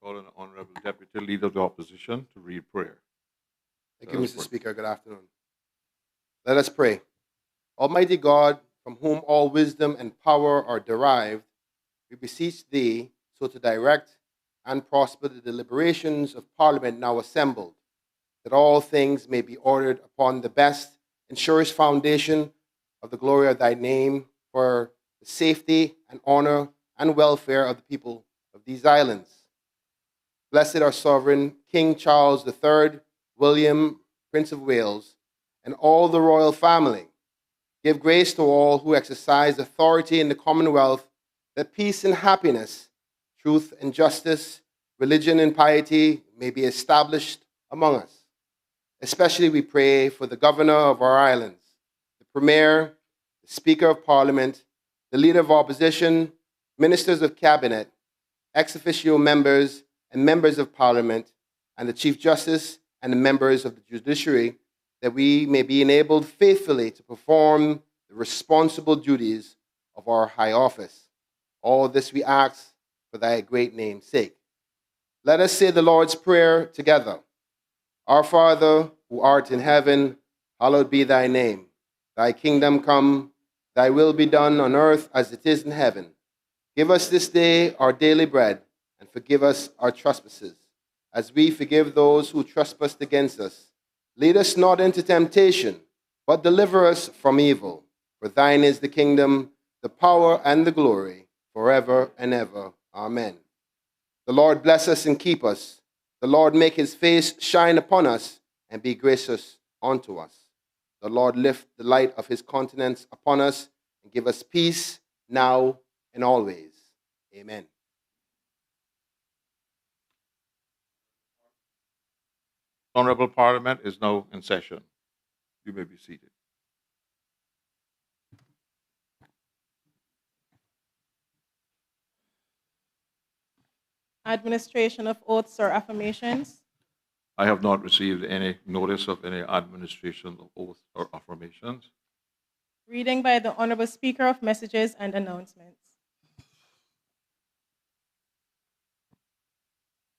call on the Honorable Deputy Leader of the Opposition to read prayer. Thank you, Mr. Speaker. Good afternoon. Let us pray. Almighty God, from whom all wisdom and power are derived, we beseech thee so to direct and prosper the deliberations of Parliament now assembled, that all things may be ordered upon the best and surest foundation of the glory of thy name, for the safety and honor and welfare of the people of these islands. Blessed our sovereign King Charles III, William, Prince of Wales, and all the royal family. Give grace to all who exercise authority in the Commonwealth, that peace and happiness, truth and justice, religion and piety may be established among us. Especially we pray for the governor of our islands, the premier, the speaker of parliament, the leader of opposition, ministers of cabinet, ex officio members and members of parliament, and the chief justice and the members of the judiciary, that we may be enabled faithfully to perform the responsible duties of our high office. All this we ask for thy great name's sake. Let us say the Lord's Prayer together. Our Father, who art in heaven, hallowed be thy name. Thy kingdom come, thy will be done on earth as it is in heaven. Give us this day our daily bread, and forgive us our trespasses, as we forgive those who trespass against us. Lead us not into temptation, but deliver us from evil. For thine is the kingdom, the power, and the glory, forever and ever. Amen. The Lord bless us and keep us. The Lord make his face shine upon us and be gracious unto us. The Lord lift the light of his countenance upon us and give us peace now and always. Amen. Honorable Parliament is now in session. You may be seated. Administration of oaths or affirmations. I have not received any notice of any administration of oaths or affirmations. Reading by the Honorable Speaker of Messages and Announcements.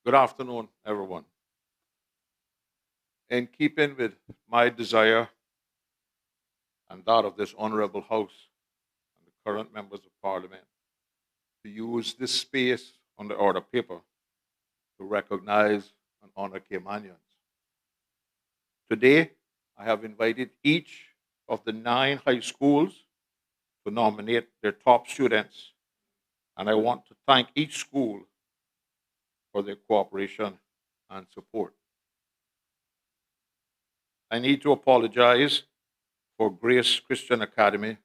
Good afternoon, everyone. In keeping with my desire and that of this Honorable House and the current members of Parliament to use this space on the order paper to recognize and honor Caymanians. Today, I have invited each of the 9 high schools to nominate their top students, and I want to thank each school for their cooperation and support. I need to apologize for Grace Christian Academy,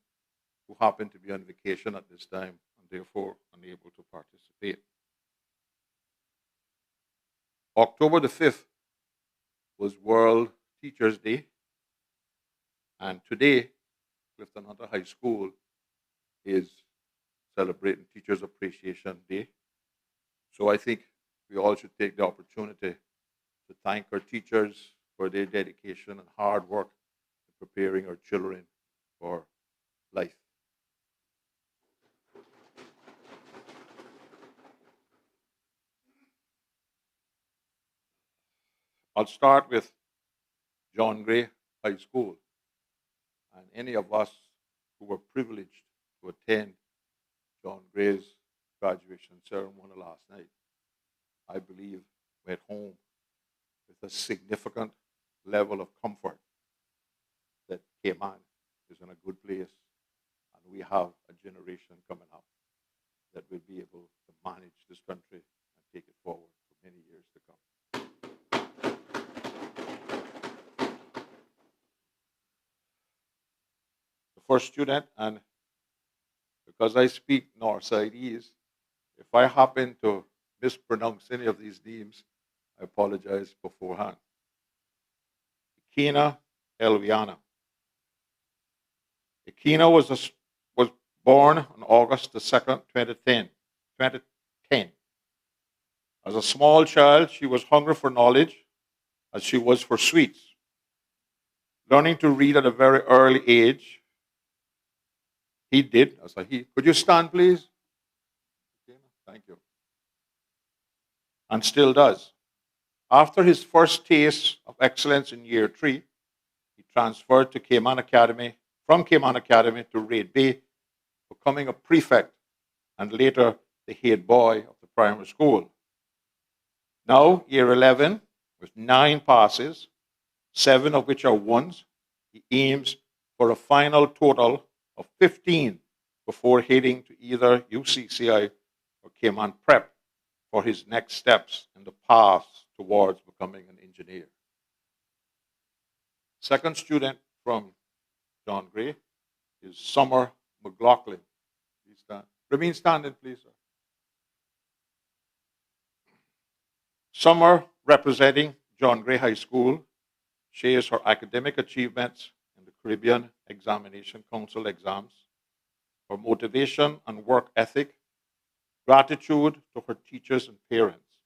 who happen to be on vacation at this time and therefore unable to participate. October the 5th was World Teachers Day, and today, Clifton Hunter High School is celebrating Teachers Appreciation Day. So I think we all should take the opportunity to thank our teachers for their dedication and hard work in preparing our children for life. I'll start with John Gray High School. And any of us who were privileged to attend John Gray's graduation ceremony last night, I believe, went home with a significant level of comfort that Cayman is in a good place, and we have a generation coming up that will be able to manage this country and take it forward for many years to come. The first student, and because I speak Northsideese, if I happen to mispronounce any of these names, I apologize beforehand. Ikena Elviana. Ikena was born on August the 2nd, 2010. As a small child, she was hungry for knowledge as she was for sweets. Learning to read at a very early age, he did. Could you stand, please? Thank you. and still does. After his first taste of excellence in year 3, he transferred to from Cayman Academy to Raid Bay, becoming a prefect and later the head boy of the primary school. Now, year 11, with 9 passes, 7 of which are ones, he aims for a final total of 15 before heading to either UCCI or Cayman Prep for his next steps in the path towards becoming an engineer. Second student from John Gray is Summer McLaughlin. Please stand. Remain standing, please, sir. Summer, representing John Gray High School, shares her academic achievements in the Caribbean Examination Council exams, her motivation and work ethic, gratitude to her teachers and parents,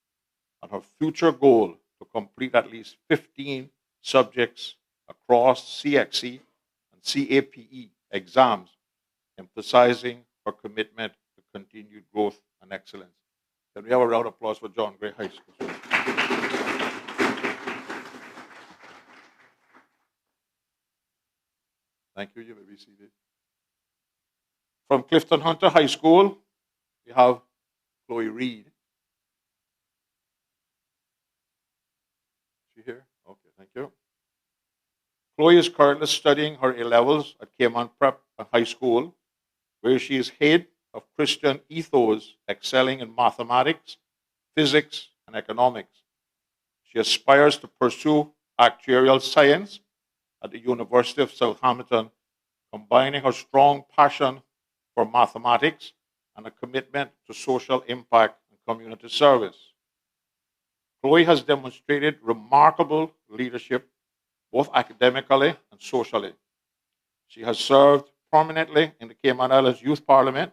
and her future goal to complete at least 15 subjects across CXC and CAPE exams, emphasizing her commitment to continued growth and excellence. Can we have a round of applause for John Gray High School? Thank you. You may be seated. From Clifton Hunter High School, we have Chloe Reed. Is she here? Okay, thank you. Chloe is currently studying her A-levels at Cayman Prep High School, where she is head of Christian ethos, excelling in mathematics, physics, and economics. She aspires to pursue actuarial science at the University of Southampton, combining her strong passion for mathematics and a commitment to social impact and community service. Chloe has demonstrated remarkable leadership, both academically and socially. She has served prominently in the Cayman Islands Youth Parliament,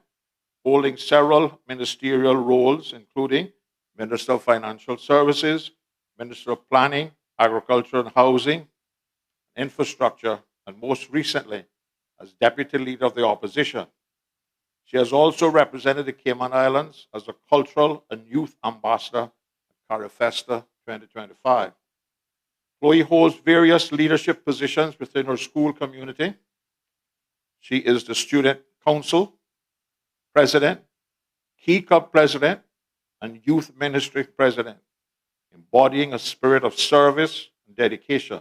holding several ministerial roles, including Minister of Financial Services, Minister of Planning, Agriculture and Housing, Infrastructure, and most recently as Deputy Leader of the Opposition. She has also represented the Cayman Islands as a Cultural and Youth Ambassador at Carifesta 2025. Chloe holds various leadership positions within her school community. She is the Student Council President, Key Club President, and Youth Ministry President, embodying a spirit of service and dedication.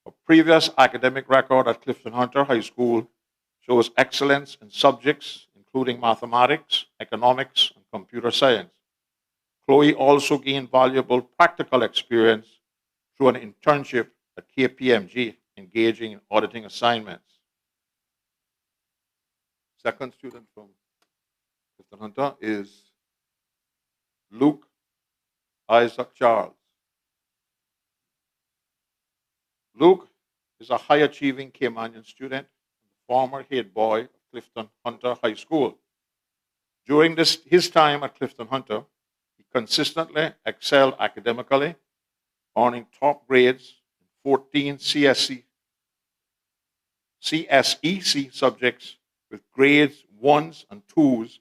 Her previous academic record at Clifton Hunter High School shows excellence in subjects including mathematics, economics, and computer science. Chloe also gained valuable practical experience through an internship at KPMG, engaging in auditing assignments. Second student from Clifton Hunter is Luke Isaac Charles. Luke is a high-achieving Caymanian student, former head boy of Clifton Hunter High School. During his time at Clifton Hunter, he consistently excelled academically, earning top grades in 14 CSEC subjects with grades 1s and 2s,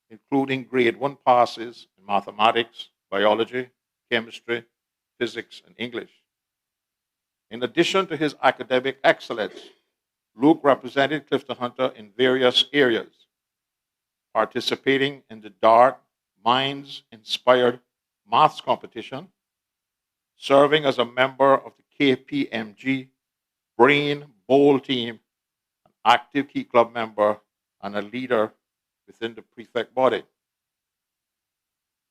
including grade 1 passes in mathematics, biology, chemistry, physics, and English. In addition to his academic excellence, Luke represented Clifton Hunter in various areas, participating in the Dark Minds-inspired maths competition, serving as a member of the KPMG Brain Bowl team, an active Key Club member, and a leader within the prefect body.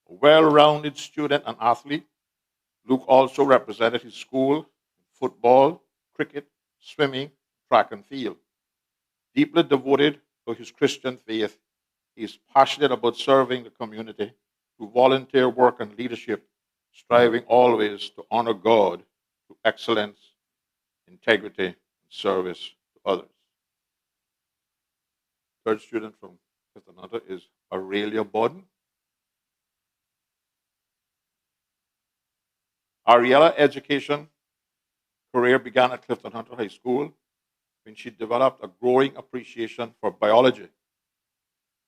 A well-rounded student and athlete, Luke also represented his school in football, cricket, swimming, track and field. Deeply devoted to his Christian faith, he is passionate about serving the community through volunteer work and leadership, striving always to honor God through excellence, integrity, and service to others. Third student from Clifton Hunter is Aurelia Borden. Ariela's education career began at Clifton Hunter High School when she developed a growing appreciation for biology,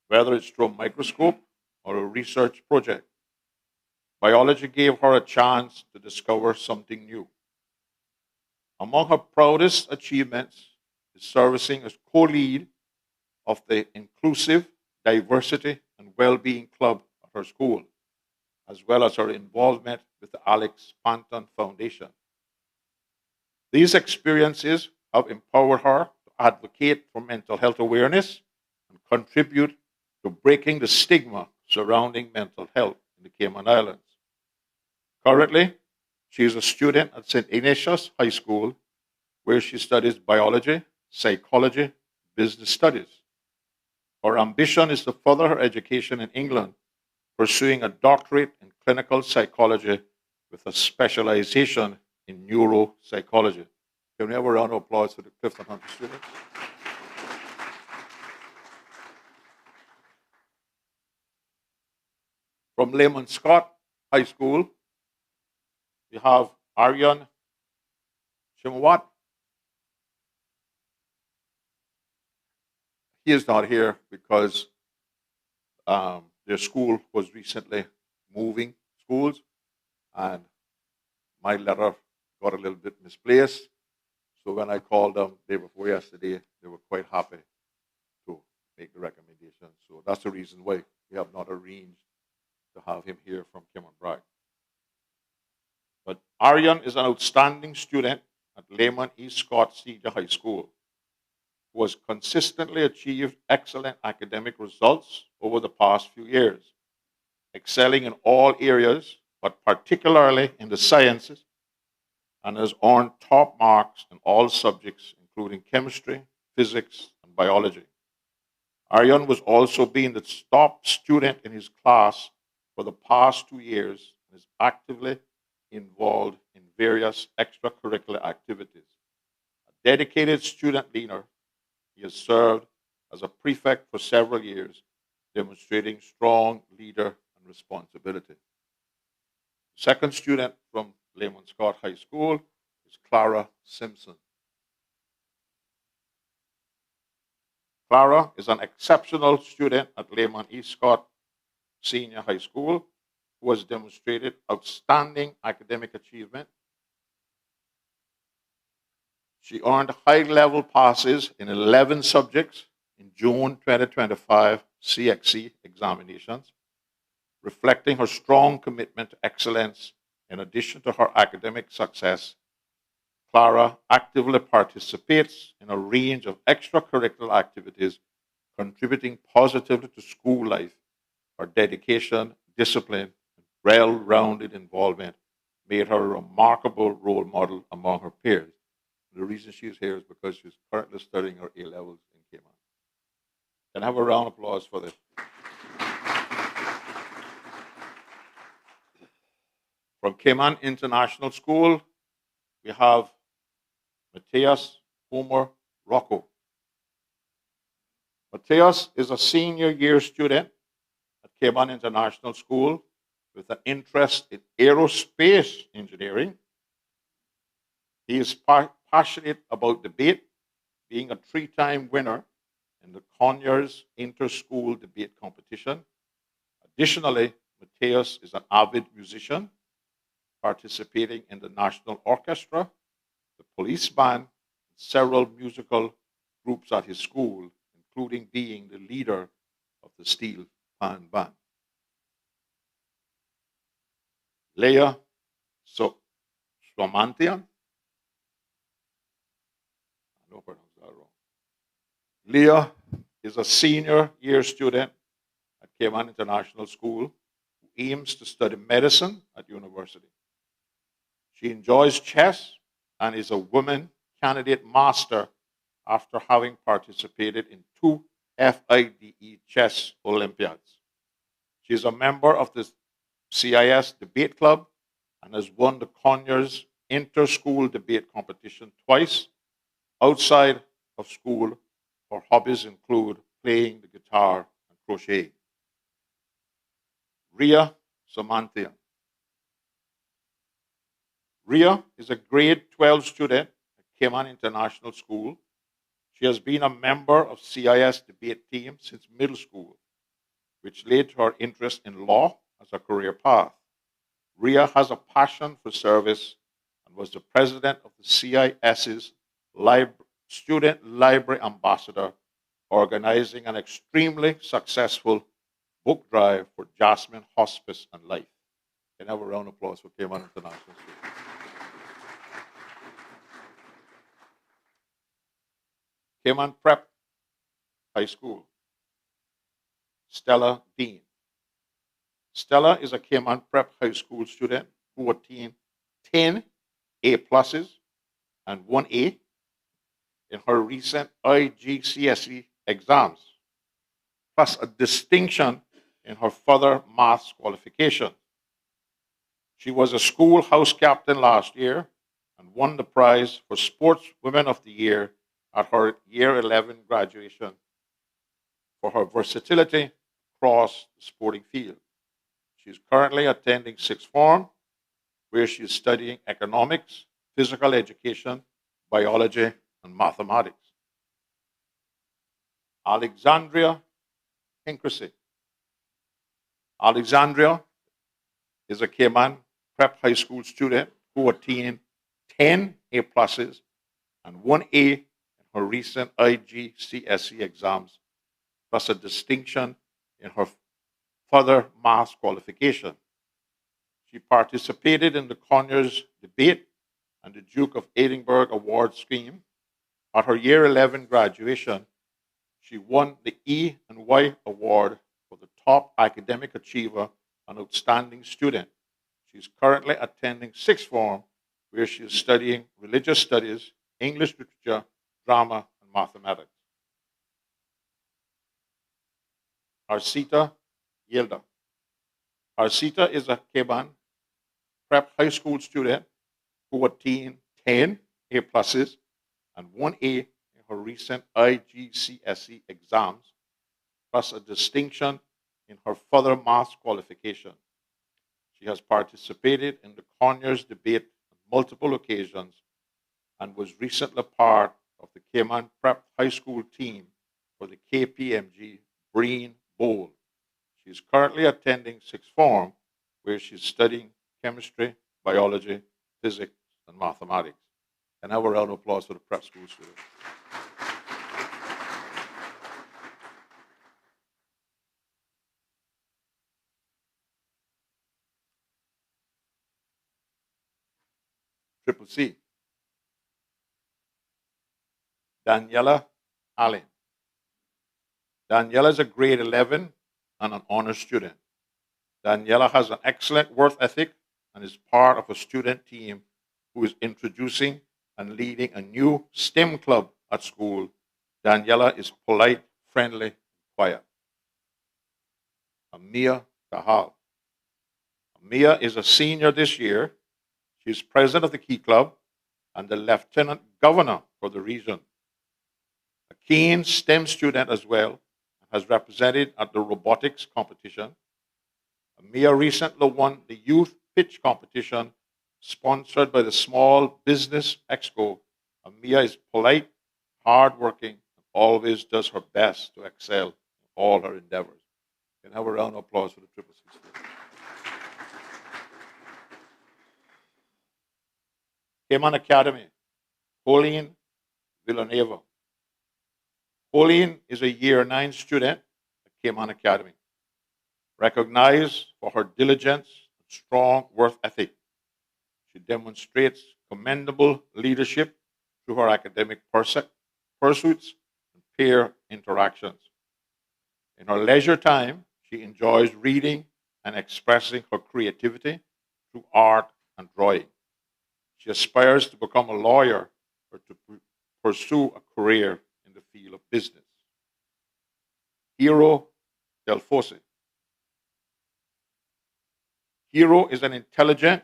whether it's through a microscope or a research project. biology gave her a chance to discover something new. Among her proudest achievements is servicing as co-lead of the Inclusive, Diversity, and Wellbeing Club at her school, as well as her involvement with the Alex Panton Foundation. These experiences have empowered her to advocate for mental health awareness and contribute to breaking the stigma surrounding mental health in the Cayman Islands. Currently, she is a student at St. Ignatius High School, where she studies biology, psychology, business studies. Her ambition is to further her education in England, pursuing a doctorate in clinical psychology with a specialization in neuropsychology. Can we have a round of applause for the Clifton Hunter students? From Lehman Scott High School, we have Aryan Shimwat. He is not here because their school was recently moving schools, and my letter got a little bit misplaced. So when I called them day before yesterday, they were quite happy to make the recommendation. So that's the reason why we have not arranged to have him here from Cayman Bragg. But Aryan is an outstanding student at Lehman E. Scott Senior High School, who has consistently achieved excellent academic results over the past few years, excelling in all areas, but particularly in the sciences, and has earned top marks in all subjects, including chemistry, physics, and biology. Aryan was also being the top student in his class for the past 2 years and is actively involved in various extracurricular activities. A dedicated student leader, he has served as a prefect for several years, demonstrating strong leader and responsibility. The second student from Lehman Scott High School is Clara Simpson. Clara is an exceptional student at Lehman E. Scott Senior High School who has demonstrated outstanding academic achievement. She earned high-level passes in 11 subjects in June 2025 CXC examinations, reflecting her strong commitment to excellence. In addition to her academic success, Clara actively participates in a range of extracurricular activities, contributing positively to school life. Her dedication, discipline, and well-rounded involvement made her a remarkable role model among her peers. The reason she's here is because she's currently studying her A-levels in Cayman. Can I have a round of applause for this? From Cayman International School, we have Mateus Homer Rocco. Mateus is a senior year student at Cayman International School with an interest in aerospace engineering. He is passionate about debate, being a 3-time winner in the Conyers Inter-School Debate Competition. Additionally, Mateus is an avid musician, participating in the National Orchestra, the Police Band, and several musical groups at his school, including being the leader of the Steel Pan Band. Leah Swamantian. I know I pronounced that wrong. Leah is a senior year student at Cayman International School who aims to study medicine at university. She enjoys chess and is a women candidate master after having participated in 2 FIDE chess Olympiads. She is a member of the CIS Debate Club and has won the Conyers Inter-School Debate Competition twice. Outside of school, her hobbies include playing the guitar and crochet. Ria Samantian. Ria is a grade 12 student at Cayman International School. She has been a member of CIS debate team since middle school, which led to her interest in law as a career path. Ria has a passion for service and was the president of the CIS's Student Library Ambassador, organizing an extremely successful book drive for Jasmine Hospice and Life. Can I have a round of applause for Cayman International School? Cayman Prep High School. Stella Dean. Stella is a Cayman Prep High School student who attained 10 A pluses and 1A in her recent IGCSE exams, plus a distinction in her further maths qualification. She was a school house captain last year and won the prize for Sportswomen of the Year at her Year 11 graduation for her versatility across the sporting field. She is currently attending sixth form, where she is studying economics, physical education, biology, and mathematics. Alexandria Hinkersey. Alexandria is a Cayman Prep High School student who attained 10 A pluses and 1A in her recent IGCSE exams, plus a distinction in her further maths qualification. She participated in the Conyers debate and the Duke of Edinburgh Award scheme. At her Year 11 graduation, she won the E and Y Award for the top academic achiever and outstanding student. She is currently attending sixth form, where she is studying religious studies, English literature, drama, and mathematics. Arcita Yelda. Arcita is a Cayman Prep High School student who attained 10 A pluses and 1A in her recent IGCSE exams, plus a distinction in her further maths qualification. She has participated in the Conyers debate on multiple occasions and was recently part of the Cayman Prep High School team for the KPMG Breen Bowl. She is currently attending sixth form, where she is studying chemistry, biology, physics, and mathematics. And have a round of applause for the prep school students. Triple C. Daniela Allen. Daniela is a grade 11 and an honor student. Daniela has an excellent work ethic and is part of a student team who is introducing and leading a new STEM club at school. Daniela is polite, friendly, and quiet. Amia Kahal. Amia is a senior this year. She is president of the Key Club and the lieutenant governor for the region. A keen STEM student as well, and has represented at the robotics competition. Amia recently won the youth pitch competition sponsored by the Small Business Expo. Amia is polite, hardworking, and always does her best to excel in all her endeavors. You can have a round of applause for the Triple C students. Cayman Academy, Pauline Villanueva. Pauline is a Year 9 student at Cayman Academy, recognized for her diligence and strong work ethic. She demonstrates commendable leadership through her academic pursuits and peer interactions. In her leisure time, she enjoys reading and expressing her creativity through art and drawing. She aspires to become a lawyer or to pursue a career in the field of business. Hero Del Fosse. Hero is an intelligent,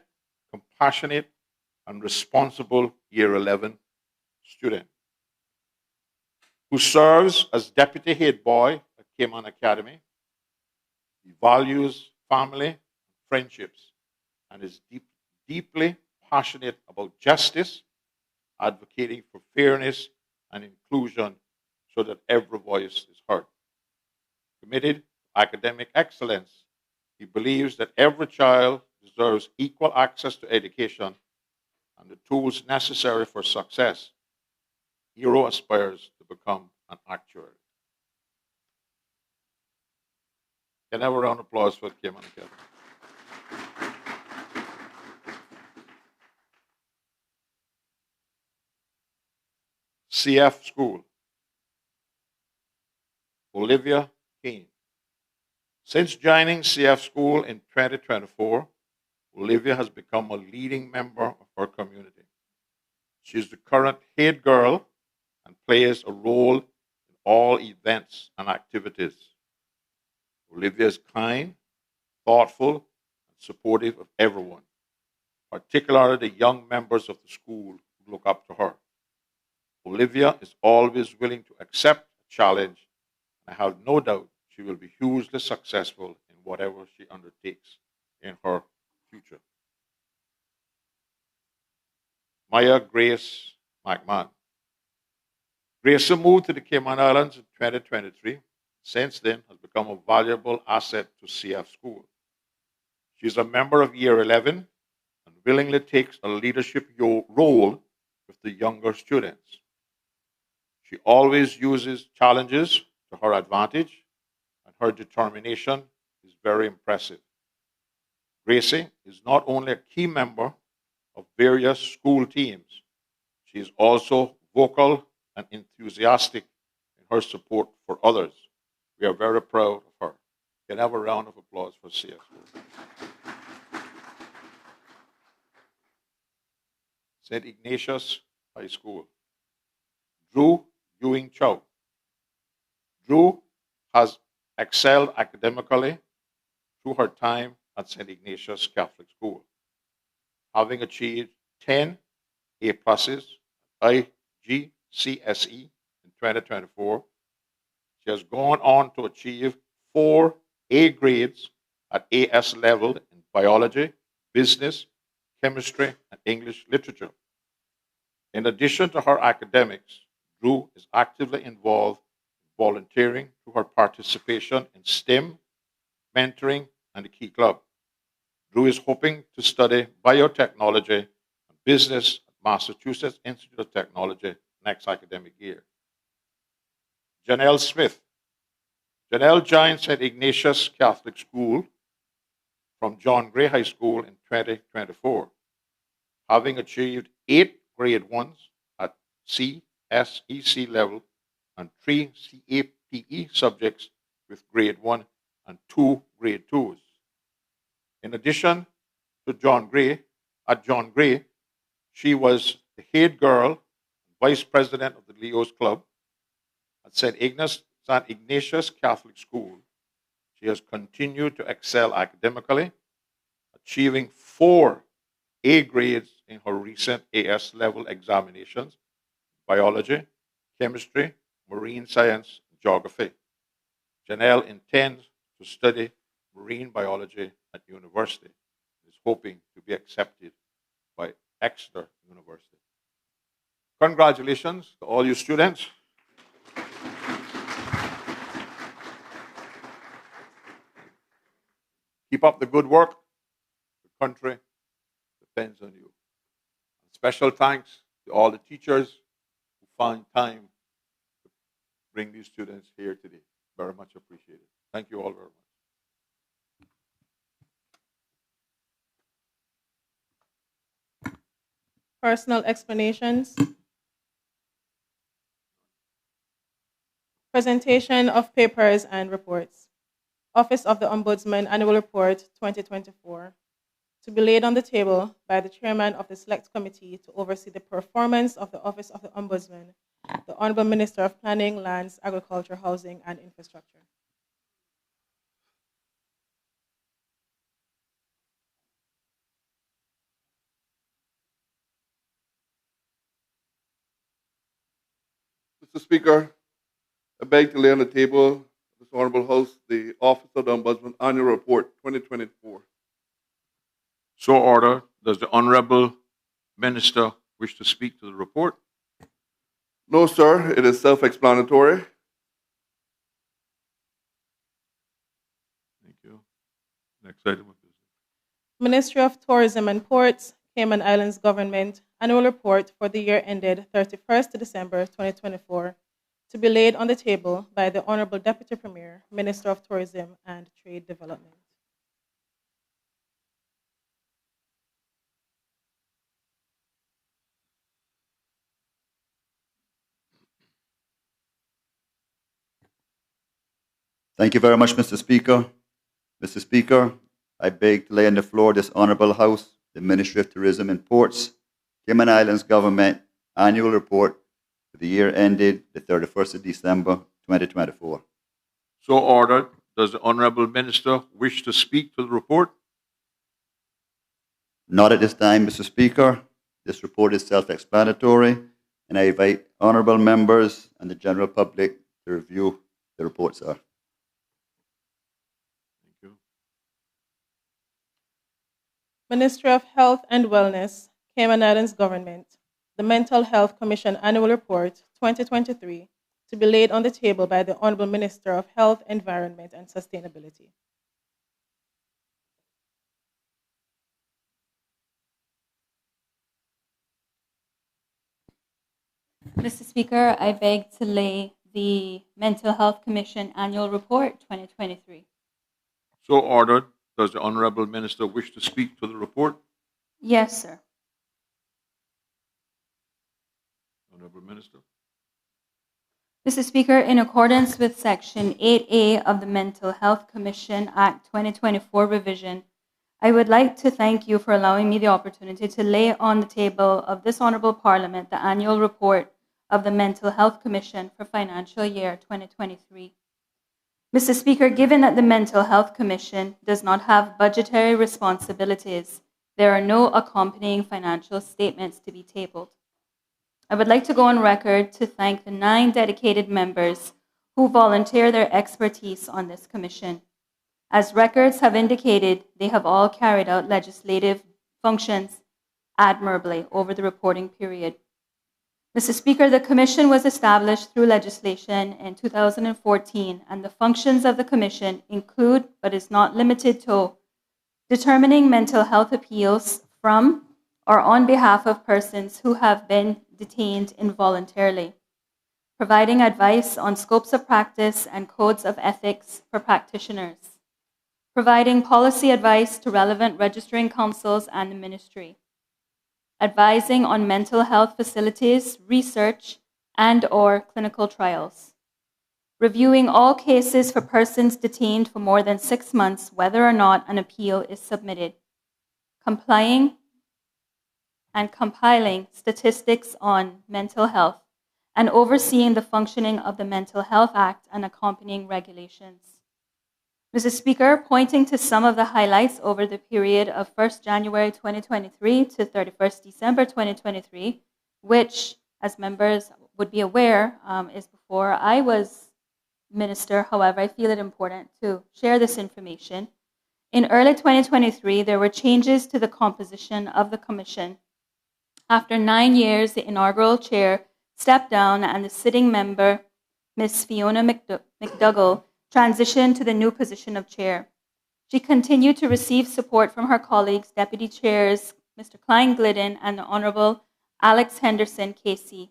compassionate, and responsible Year 11 student who serves as deputy head boy at Cayman Academy. He values family and friendships and is deeply passionate about justice, advocating for fairness and inclusion so that every voice is heard. Committed to academic excellence, he believes that every child deserves equal access to education and the tools necessary for success, Hero aspires to become an actuary. Can I have a round of applause for Cayman Academy? CF School. Olivia Keane. Since joining CF School in 2024, Olivia has become a leading member of her community. She is the current head girl and plays a role in all events and activities. Olivia is kind, thoughtful, and supportive of everyone, particularly the young members of the school who look up to her. Olivia is always willing to accept a challenge, and I have no doubt she will be hugely successful in whatever she undertakes in her future. Maya Grace McMahon. Grace moved to the Cayman Islands in 2023. Since then, has become a valuable asset to CF School. She is a member of Year 11 and willingly takes a leadership role with the younger students. She always uses challenges to her advantage, and her determination is very impressive. Gracie is not only a key member of various school teams, she is also vocal and enthusiastic in her support for others. We are very proud of her. Can I have a round of applause for CF School? St. Ignatius High School. Drew Ewing Chow. Drew has excelled academically through her time at St. Ignatius Catholic School, having achieved 10 A pluses at IGCSE in 2024. She has gone on to achieve 4 A grades at AS level in biology, business, chemistry, and English literature. In addition to her academics, Drew is actively involved in volunteering through her participation in STEM, mentoring, and the Key Club. Drew is hoping to study biotechnology and business at Massachusetts Institute of Technology next academic year. Janelle Smith. Janelle joined St. Ignatius Catholic School from John Gray High School in 2024, having achieved 8 grade 1s at CSEC level and 3 CAPE subjects with grade 1 and 2 grade 2s. In addition to John Gray, she was the head girl and vice president of the Leo's Club. At St. Ignatius Catholic School, she has continued to excel academically, achieving 4 A grades in her recent AS level examinations: biology, chemistry, marine science, and geography. Janelle intends to study marine biology at university and is hoping to be accepted by Exeter University. Congratulations to all you students. Keep up the good work. The country depends on you. Special thanks to all the teachers who found time to bring these students here today. Very much appreciated. Thank you all very much. Personal explanations. Presentation of papers and reports. Office of the Ombudsman Annual Report 2024. To be laid on the table by the Chairman of the Select Committee to oversee the performance of the Office of the Ombudsman, the Honorable Minister of Planning, Lands, Agriculture, Housing, and Infrastructure. Mr. Speaker, I beg to lay on the table of this Honorable House the Office of the Ombudsman Annual Report 2024. So ordered. Does the Honorable Minister wish to speak to the report? No, sir. It is self-explanatory. Thank you. Next item of business. Ministry of Tourism and Ports, Cayman Islands Government, Annual Report for the year ended 31st December 2024, to be laid on the table by the Honorable Deputy Premier, Minister of Tourism and Trade Development. Thank you very much, Mr. Speaker. Mr. Speaker, I beg to lay on the floor this Honourable House the Ministry of Tourism and Ports, Cayman Islands Government Annual Report for the year ended the 31st of December 2024. So ordered. Does the Honourable Minister wish to speak to the report? Not at this time, Mr. Speaker. This report is self-explanatory, and I invite honourable members and the general public to review the report, sir. Thank you. Ministry of Health and Wellness, Cayman Islands Government, the Mental Health Commission Annual Report 2023, to be laid on the table by the Honourable Minister of Health, Environment and Sustainability. Mr. Speaker, I beg to lay the Mental Health Commission Annual Report 2023. So ordered. Does the Honourable Minister wish to speak to the report? Yes, sir. Honourable Minister. Mr. Speaker, in accordance with Section 8A of the Mental Health Commission Act 2024 revision, I would like to thank you for allowing me the opportunity to lay on the table of this Honourable Parliament the annual report of the Mental Health Commission for financial year 2023. Mr. Speaker, given that the Mental Health Commission does not have budgetary responsibilities, there are no accompanying financial statements to be tabled. I would like to go on record to thank the 9 dedicated members who volunteer their expertise on this commission. As records have indicated, they have all carried out legislative functions admirably over the reporting period. Mr. Speaker, the Commission was established through legislation in 2014, and the functions of the Commission include, but is not limited to, determining mental health appeals from or on behalf of persons who have been detained involuntarily, providing advice on scopes of practice and codes of ethics for practitioners, providing policy advice to relevant registering councils and the ministry, advising on mental health facilities, research, and/or clinical trials, reviewing all cases for persons detained for more than 6 months, whether or not an appeal is submitted, complying and compiling statistics on mental health, and overseeing the functioning of the Mental Health Act and accompanying regulations. Mr. Speaker, pointing to some of the highlights over the period of 1st January 2023 to 31st December 2023, which, as members would be aware, is before I was minister. However, I feel it important to share this information. In early 2023, there were changes to the composition of the Commission. After 9 years, the inaugural chair stepped down and the sitting member, Ms. Fiona McDougall, transitioned to the new position of chair. She continued to receive support from her colleagues, deputy chairs, Mr. Klein Glidden and the Honourable Alex Henderson, KC.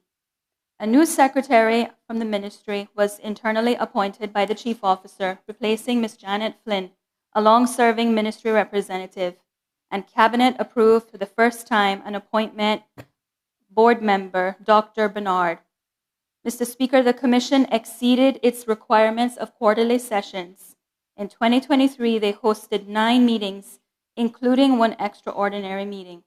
A new secretary from the ministry was internally appointed by the chief officer, replacing Ms. Janet Flynn, a long-serving ministry representative, and cabinet approved for the first time an appointment board member, Dr. Bernard. Mr. Speaker, the Commission exceeded its requirements of quarterly sessions. In 2023, they hosted 9 meetings, including 1 extraordinary meeting.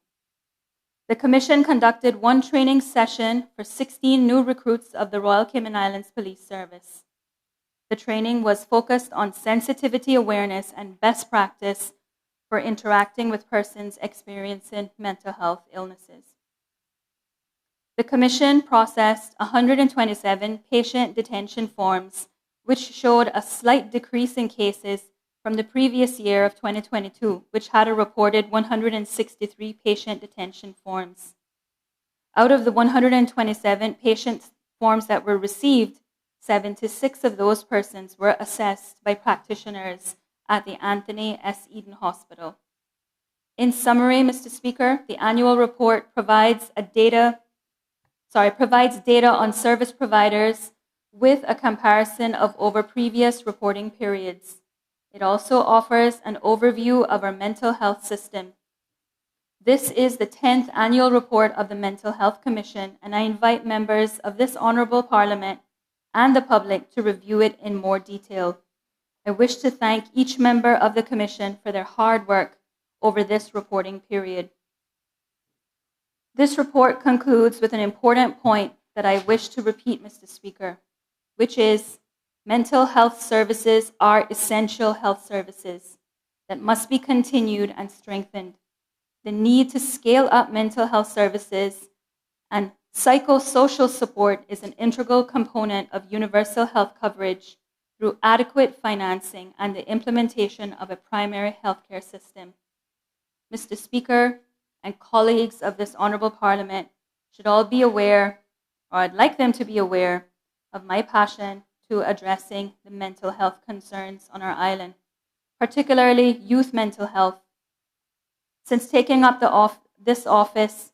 The Commission conducted 1 training session for 16 new recruits of the Royal Cayman Islands Police Service. The training was focused on sensitivity awareness and best practice for interacting with persons experiencing mental health illnesses. The Commission processed 127 patient detention forms, which showed a slight decrease in cases from the previous year of 2022, which had a reported 163 patient detention forms. Out of the 127 patient forms that were received, 76 of those persons were assessed by practitioners at the Anthony S. Eden Hospital. In summary, Mr. Speaker, the annual report provides data on service providers with a comparison of over previous reporting periods. It also offers an overview of our mental health system. This is the 10th annual report of the Mental Health Commission, and I invite members of this honorable Parliament and the public to review it in more detail. I wish to thank each member of the Commission for their hard work over this reporting period. This report concludes with an important point that I wish to repeat, Mr. Speaker, which is mental health services are essential health services that must be continued and strengthened. The need to scale up mental health services and psychosocial support is an integral component of universal health coverage through adequate financing and the implementation of a primary healthcare system. Mr. Speaker and colleagues of this honorable Parliament should all be aware, or I'd like them to be aware, of my passion to addressing the mental health concerns on our island, particularly youth mental health. Since taking up this office,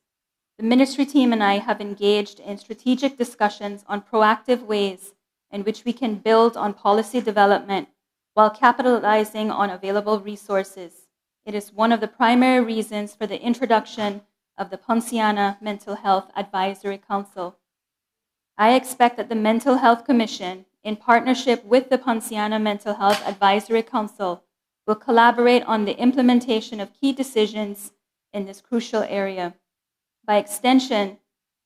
the ministry team and I have engaged in strategic discussions on proactive ways in which we can build on policy development while capitalizing on available resources. It is one of the primary reasons for the introduction of the Ponciana Mental Health Advisory Council. I expect that the Mental Health Commission, in partnership with the Ponciana Mental Health Advisory Council, will collaborate on the implementation of key decisions in this crucial area. By extension,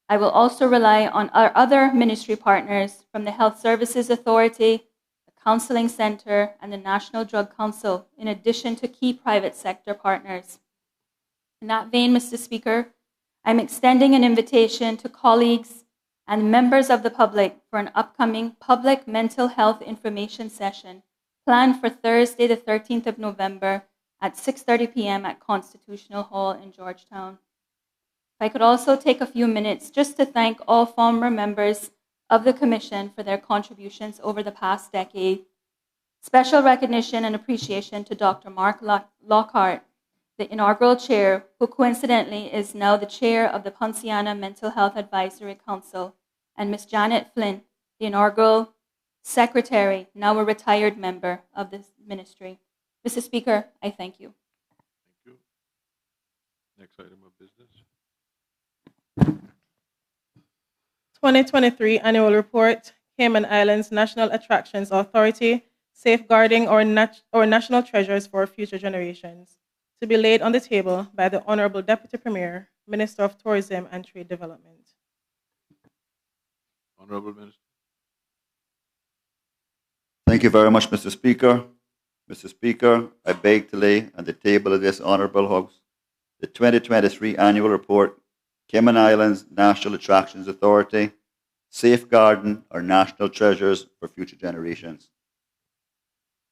I will also rely on our other ministry partners from the Health Services Authority, the Counseling Center, and the National Drug Council, in addition to key private sector partners. In that vein, Mr. Speaker, I'm extending an invitation to colleagues and members of the public for an upcoming public mental health information session planned for Thursday, the 13th of November at 6:30 p.m. at Constitutional Hall in Georgetown. If I could also take a few minutes just to thank all former members of the Commission for their contributions over the past decade. Special recognition and appreciation to Dr. Mark Lockhart, the inaugural chair, who coincidentally is now the chair of the Ponciana Mental Health Advisory Council, and Ms. Janet Flynn, the inaugural secretary, now a retired member of this ministry. Mr. Speaker, I thank you. Thank you. Next item of business. 2023 Annual Report, Cayman Islands National Attractions Authority, Safeguarding our National Treasures for Future Generations, to be laid on the table by the Honorable Deputy Premier, Minister of Tourism and Trade Development. Honorable Minister. Thank you very much, Mr. Speaker. Mr. Speaker, I beg to lay on the table of this honorable House the 2023 Annual Report, Cayman Islands National Attractions Authority, Safeguarding our National Treasures for Future Generations.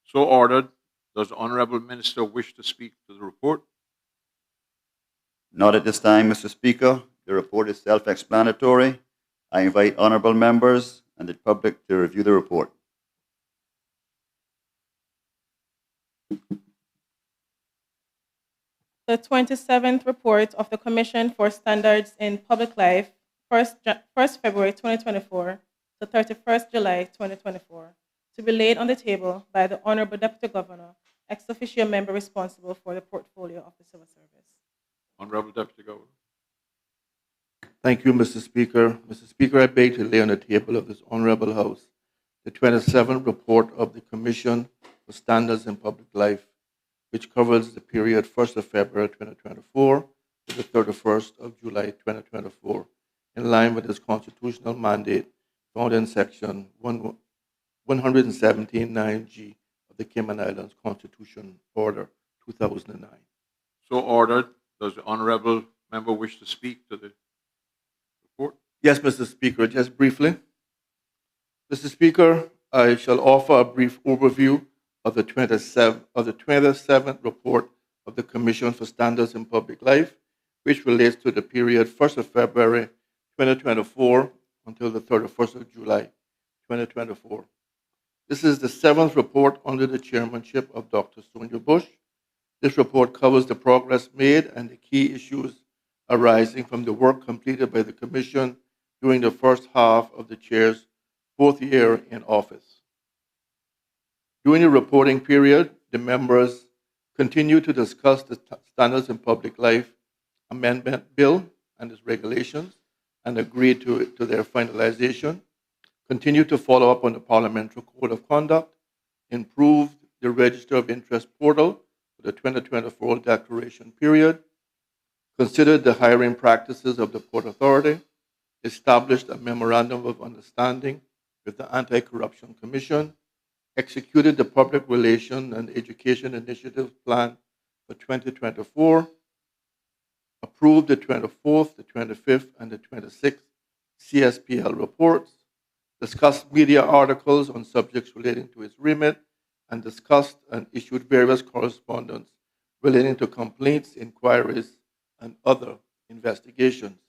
So ordered. Does the Honorable Minister wish to speak to the report? Not at this time, Mr. Speaker. The report is self-explanatory. I invite honourable members and the public to review the report. The 27th report of the Commission for Standards in Public Life, 1st February 2024 to 31st July 2024, to be laid on the table by the Honorable Deputy Governor, ex officio member responsible for the portfolio of the Civil Service. Honorable Deputy Governor. Thank you, Mr. Speaker. Mr. Speaker, I beg to lay on the table of this honorable House the 27th report of the Commission for Standards in Public Life, which covers the period 1st of February 2024 to the 31st of July 2024, in line with its constitutional mandate found in Section 117(9)G of the Cayman Islands Constitution Order 2009. So ordered. Does the Honorable Member wish to speak to the report? Yes, Mr. Speaker, just briefly. Mr. Speaker, I shall offer a brief overview of the 27th report of the Commission for Standards in Public Life, which relates to the period 1st of February 2024 until the 31st of July 2024. This is the 7th report under the chairmanship of Dr. Sonia Bush. This report covers the progress made and the key issues arising from the work completed by the Commission during the first half of the Chair's fourth year in office. During the reporting period, the members continued to discuss the Standards in Public Life Amendment Bill and its regulations and agreed to their finalization, continued to follow up on the Parliamentary Code of Conduct, improved the Register of Interest portal for the 2024 declaration period, considered the hiring practices of the Port Authority, established a Memorandum of Understanding with the Anti-Corruption Commission, executed the Public Relations and Education Initiative Plan for 2024, approved the 24th, the 25th, and the 26th CSPL reports, discussed media articles on subjects relating to its remit, and discussed and issued various correspondence relating to complaints, inquiries, and other investigations.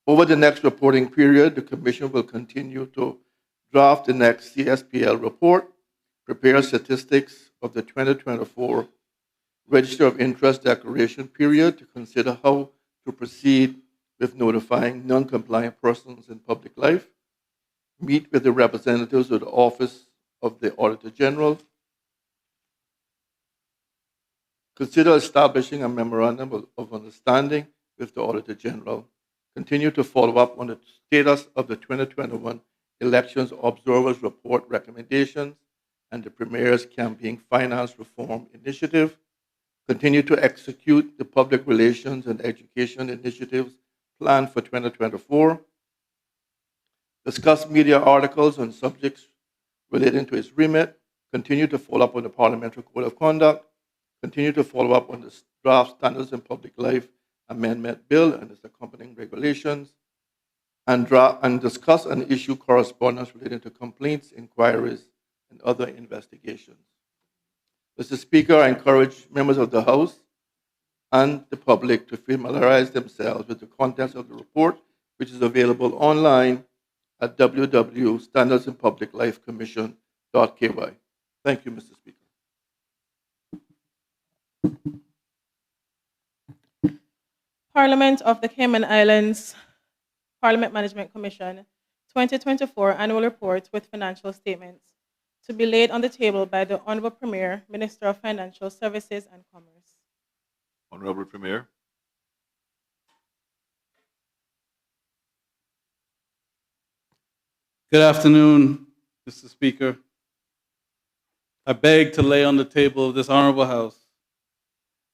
Over the next reporting period, the Commission will continue to draft the next CSPL report, prepare statistics of the 2024 Register of Interest declaration period to consider how to proceed with notifying non-compliant persons in public life, meet with the representatives of the Office of the Auditor General, consider establishing a Memorandum of Understanding with the Auditor General, continue to follow up on the status of the 2021 Elections Observers Report recommendations and the Premier's Campaign Finance Reform Initiative, continue to execute the Public Relations and Education Initiatives planned for 2024, discuss media articles on subjects relating to its remit, continue to follow up on the Parliamentary Code of Conduct, continue to follow up on the draft Standards in Public Life Amendment Bill and its accompanying regulations, and discuss and issue correspondence relating to complaints, inquiries, and other investigations. Mr. Speaker, I encourage members of the House and the public to familiarize themselves with the contents of the report, which is available online at www.standardsinpubliclifecommission.ky. Thank you, Mr. Speaker. Parliament of the Cayman Islands Parliament Management Commission 2024 Annual Report with Financial Statements to be laid on the table by the Honorable Premier, Minister of Financial Services and Commerce. Honorable Premier. Good afternoon, Mr. Speaker. I beg to lay on the table of this Honorable House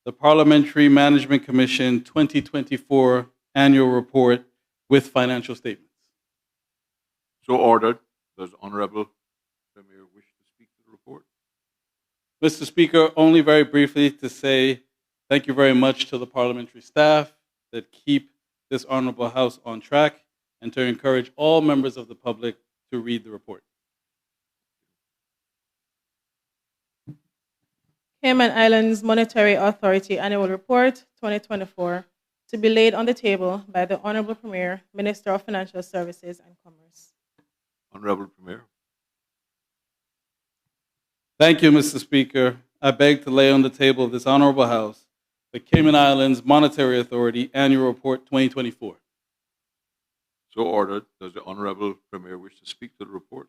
the Parliamentary Management Commission 2024 Annual Report with Financial Statements. So ordered. Does Honorable Premier wish to speak to the report? Mr. Speaker, only very briefly to say thank you very much to the parliamentary staff that keep this Honorable House on track and to encourage all members of the public to read the report. Cayman Islands Monetary Authority Annual Report 2024 to be laid on the table by the Honorable Premier, Minister of Financial Services and Commerce. Honorable Premier. Thank you, Mr. Speaker. I beg to lay on the table of this Honorable House the Cayman Islands Monetary Authority Annual Report 2024. So ordered. Does the Honorable Premier wish to speak to the report?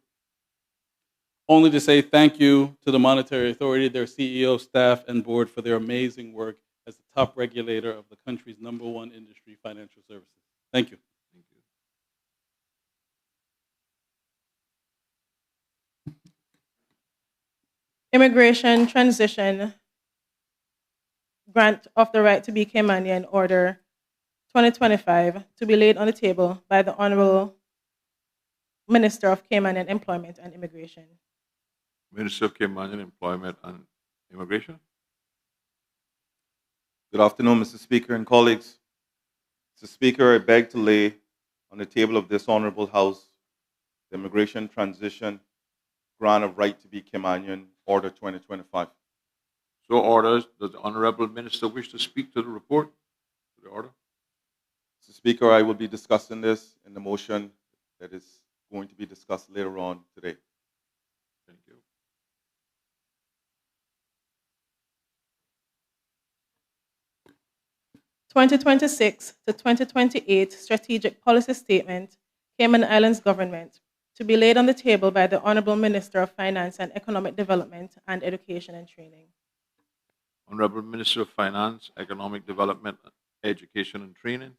Only to say thank you to the Monetary Authority, their CEO, staff, and board for their amazing work as the top regulator of the country's #1 industry, financial services. Thank you. Thank you. Immigration Transition Grant of the Right to be Caymanian Order 2025 to be laid on the table by the Honorable Minister of Caymanian Employment and Immigration. Minister of Caymanian Employment and Immigration. Good afternoon, Mr. Speaker and colleagues. Mr. Speaker, I beg to lay on the table of this Honorable House the Immigration Transition Grant of Right to be Caymanian Order 2025. So orders. Does the Honorable Minister wish to speak to the report? To the order. Mr. Speaker, I will be discussing this in the motion that is going to be discussed later on today. Thank you. 2026 to 2028 Strategic Policy Statement, Cayman Islands Government, to be laid on the table by the Honorable Minister of Finance and Economic Development and Education and Training. Honorable Minister of Finance, Economic Development, Education and Training.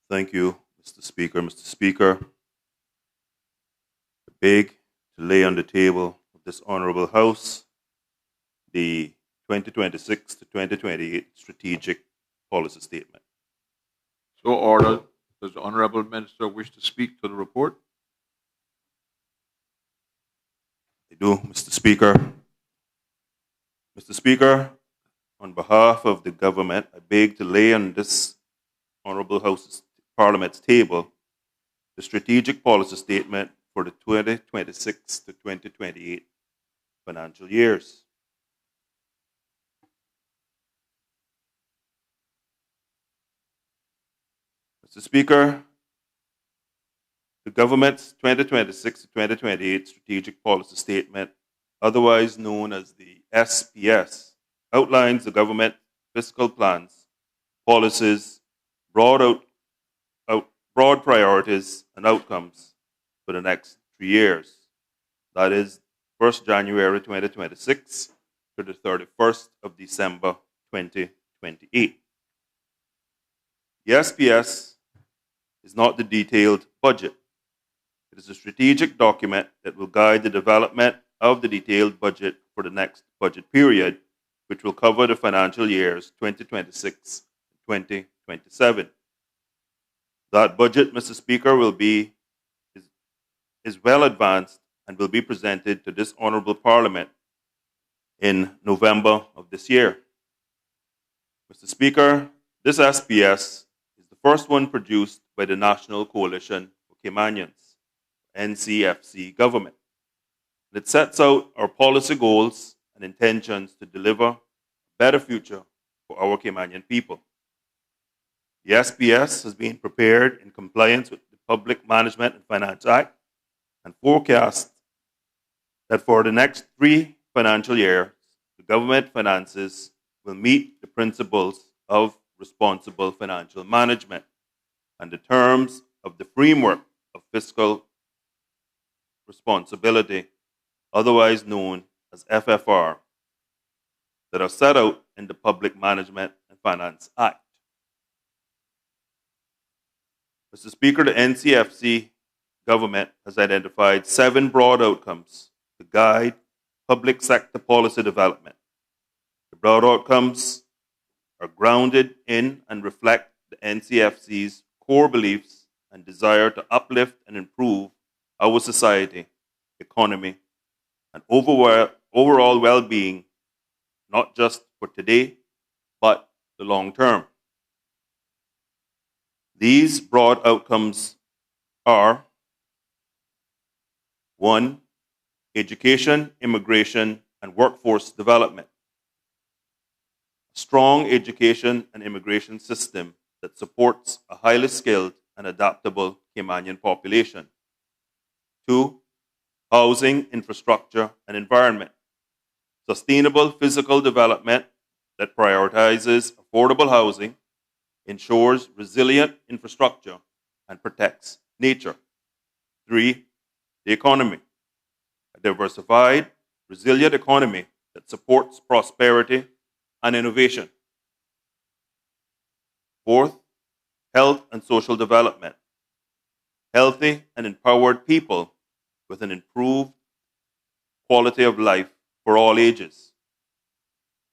Thank you, Mr. Speaker. Mr. Speaker, I beg to lay on the table of this Honorable House the 2026 to 2028 Strategic Policy Statement. So ordered. Does the Honorable Minister wish to speak to the report? I do, Mr. Speaker. Mr. Speaker, on behalf of the government, I beg to lay on this Honorable House's Parliament's table the Strategic Policy Statement for the 2026 to 2028 financial years. Mr. Speaker, the government's 2026 to 2028 Strategic Policy Statement, otherwise known as the SPS, outlines the government fiscal plans, policies, broad priorities, and outcomes for the next 3 years. That is 1st January 2026 to the 31st of December 2028. The SPS is not the detailed budget. It is a strategic document that will guide the development of the detailed budget for the next budget period, which will cover the financial years 2026 and 2027. That budget, Mr. Speaker, is well advanced and will be presented to this Honourable Parliament in November of this year. Mr. Speaker, this SPS is the first one produced by the National Coalition for Caymanians, NCFC government. It sets out our policy goals and intentions to deliver a better future for our Caymanian people. The SPS has been prepared in compliance with the Public Management and Finance Act and forecasts that for the next 3 financial years, the government finances will meet the principles of responsible financial management and the terms of the framework of fiscal responsibility, otherwise known as FFR, that are set out in the Public Management and Finance Act. Mr. Speaker, the NCFC government has identified 7 broad outcomes to guide public sector policy development. The broad outcomes are grounded in and reflect the NCFC's core beliefs and desire to uplift and improve our society, economy, and overall well-being, not just for today, but the long term. These broad outcomes are: 1, education, immigration, and workforce development. A strong education and immigration system that supports a highly skilled and adaptable Caymanian population. 2, housing, infrastructure, and environment. Sustainable physical development that prioritizes affordable housing, ensures resilient infrastructure, and protects nature. 3, the economy. A diversified, resilient economy that supports prosperity and innovation. 4th, health and social development. Healthy and empowered people with an improved quality of life for all ages.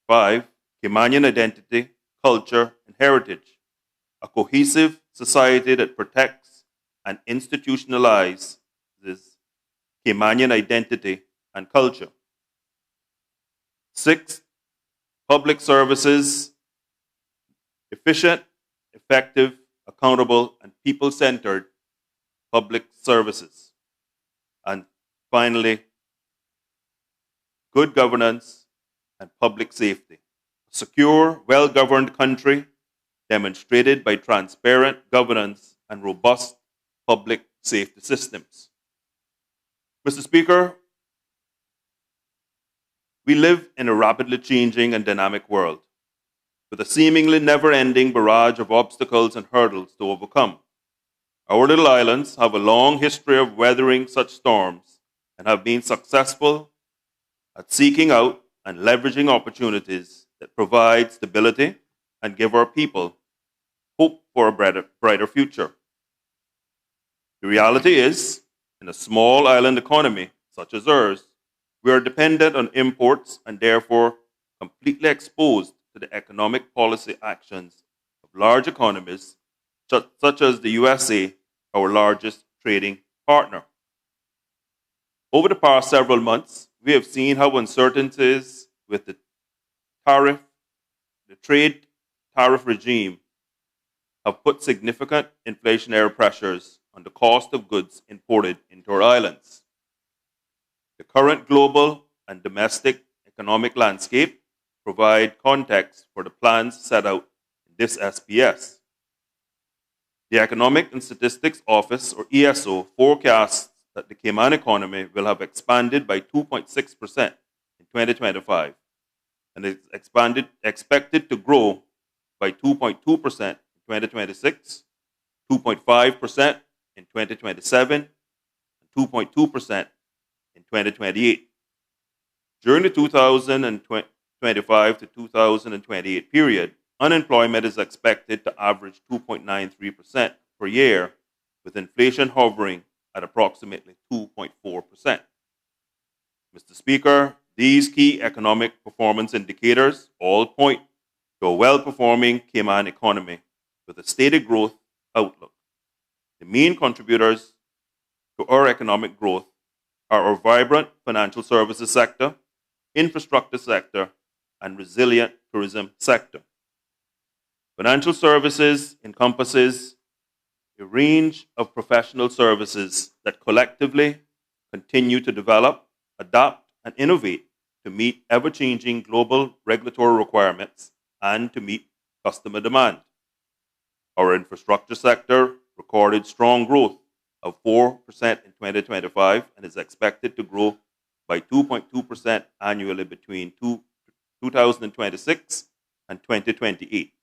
5, Caymanian identity, culture, and heritage. A cohesive society that protects and institutionalizes Caymanian identity and culture. 6, public services, efficient, effective, accountable, and people-centered public services. And finally, good governance and public safety. A secure, well-governed country demonstrated by transparent governance and robust public safety systems. Mr. Speaker, We live in a rapidly changing and dynamic world, with a seemingly never-ending barrage of obstacles and hurdles to overcome. Our little islands have a long history of weathering such storms and have been successful at seeking out and leveraging opportunities that provide stability and give our people hope for a brighter future. The reality is, in a small island economy such as ours, we are dependent on imports and therefore completely exposed to the economic policy actions of large economies such as the USA, our largest trading partner. Over the past several months, we have seen how uncertainties with the trade tariff regime have put significant inflationary pressures on the cost of goods imported into our islands. The current global and domestic economic landscape provide context for the plans set out in this SPS. The Economic and Statistics Office, or ESO, forecasts that the Cayman economy will have expanded by 2.6% in 2025 and is expected to grow by 2.2% in 2026, 2.5% in 2027, and 2.2% in 2028. During the 2025 to 2028 period, unemployment is expected to average 2.93% per year, with inflation hovering at approximately 2.4%. Mr. Speaker, these key economic performance indicators all point to a well-performing Cayman economy with a stated growth outlook. The main contributors to our economic growth are our vibrant financial services sector, infrastructure sector, and resilient tourism sector. Financial services encompasses a range of professional services that collectively continue to develop, adapt, and innovate to meet ever-changing global regulatory requirements and to meet customer demand. Our infrastructure sector recorded strong growth of 4% in 2025 and is expected to grow by 2.2% annually between 2026 and 2028.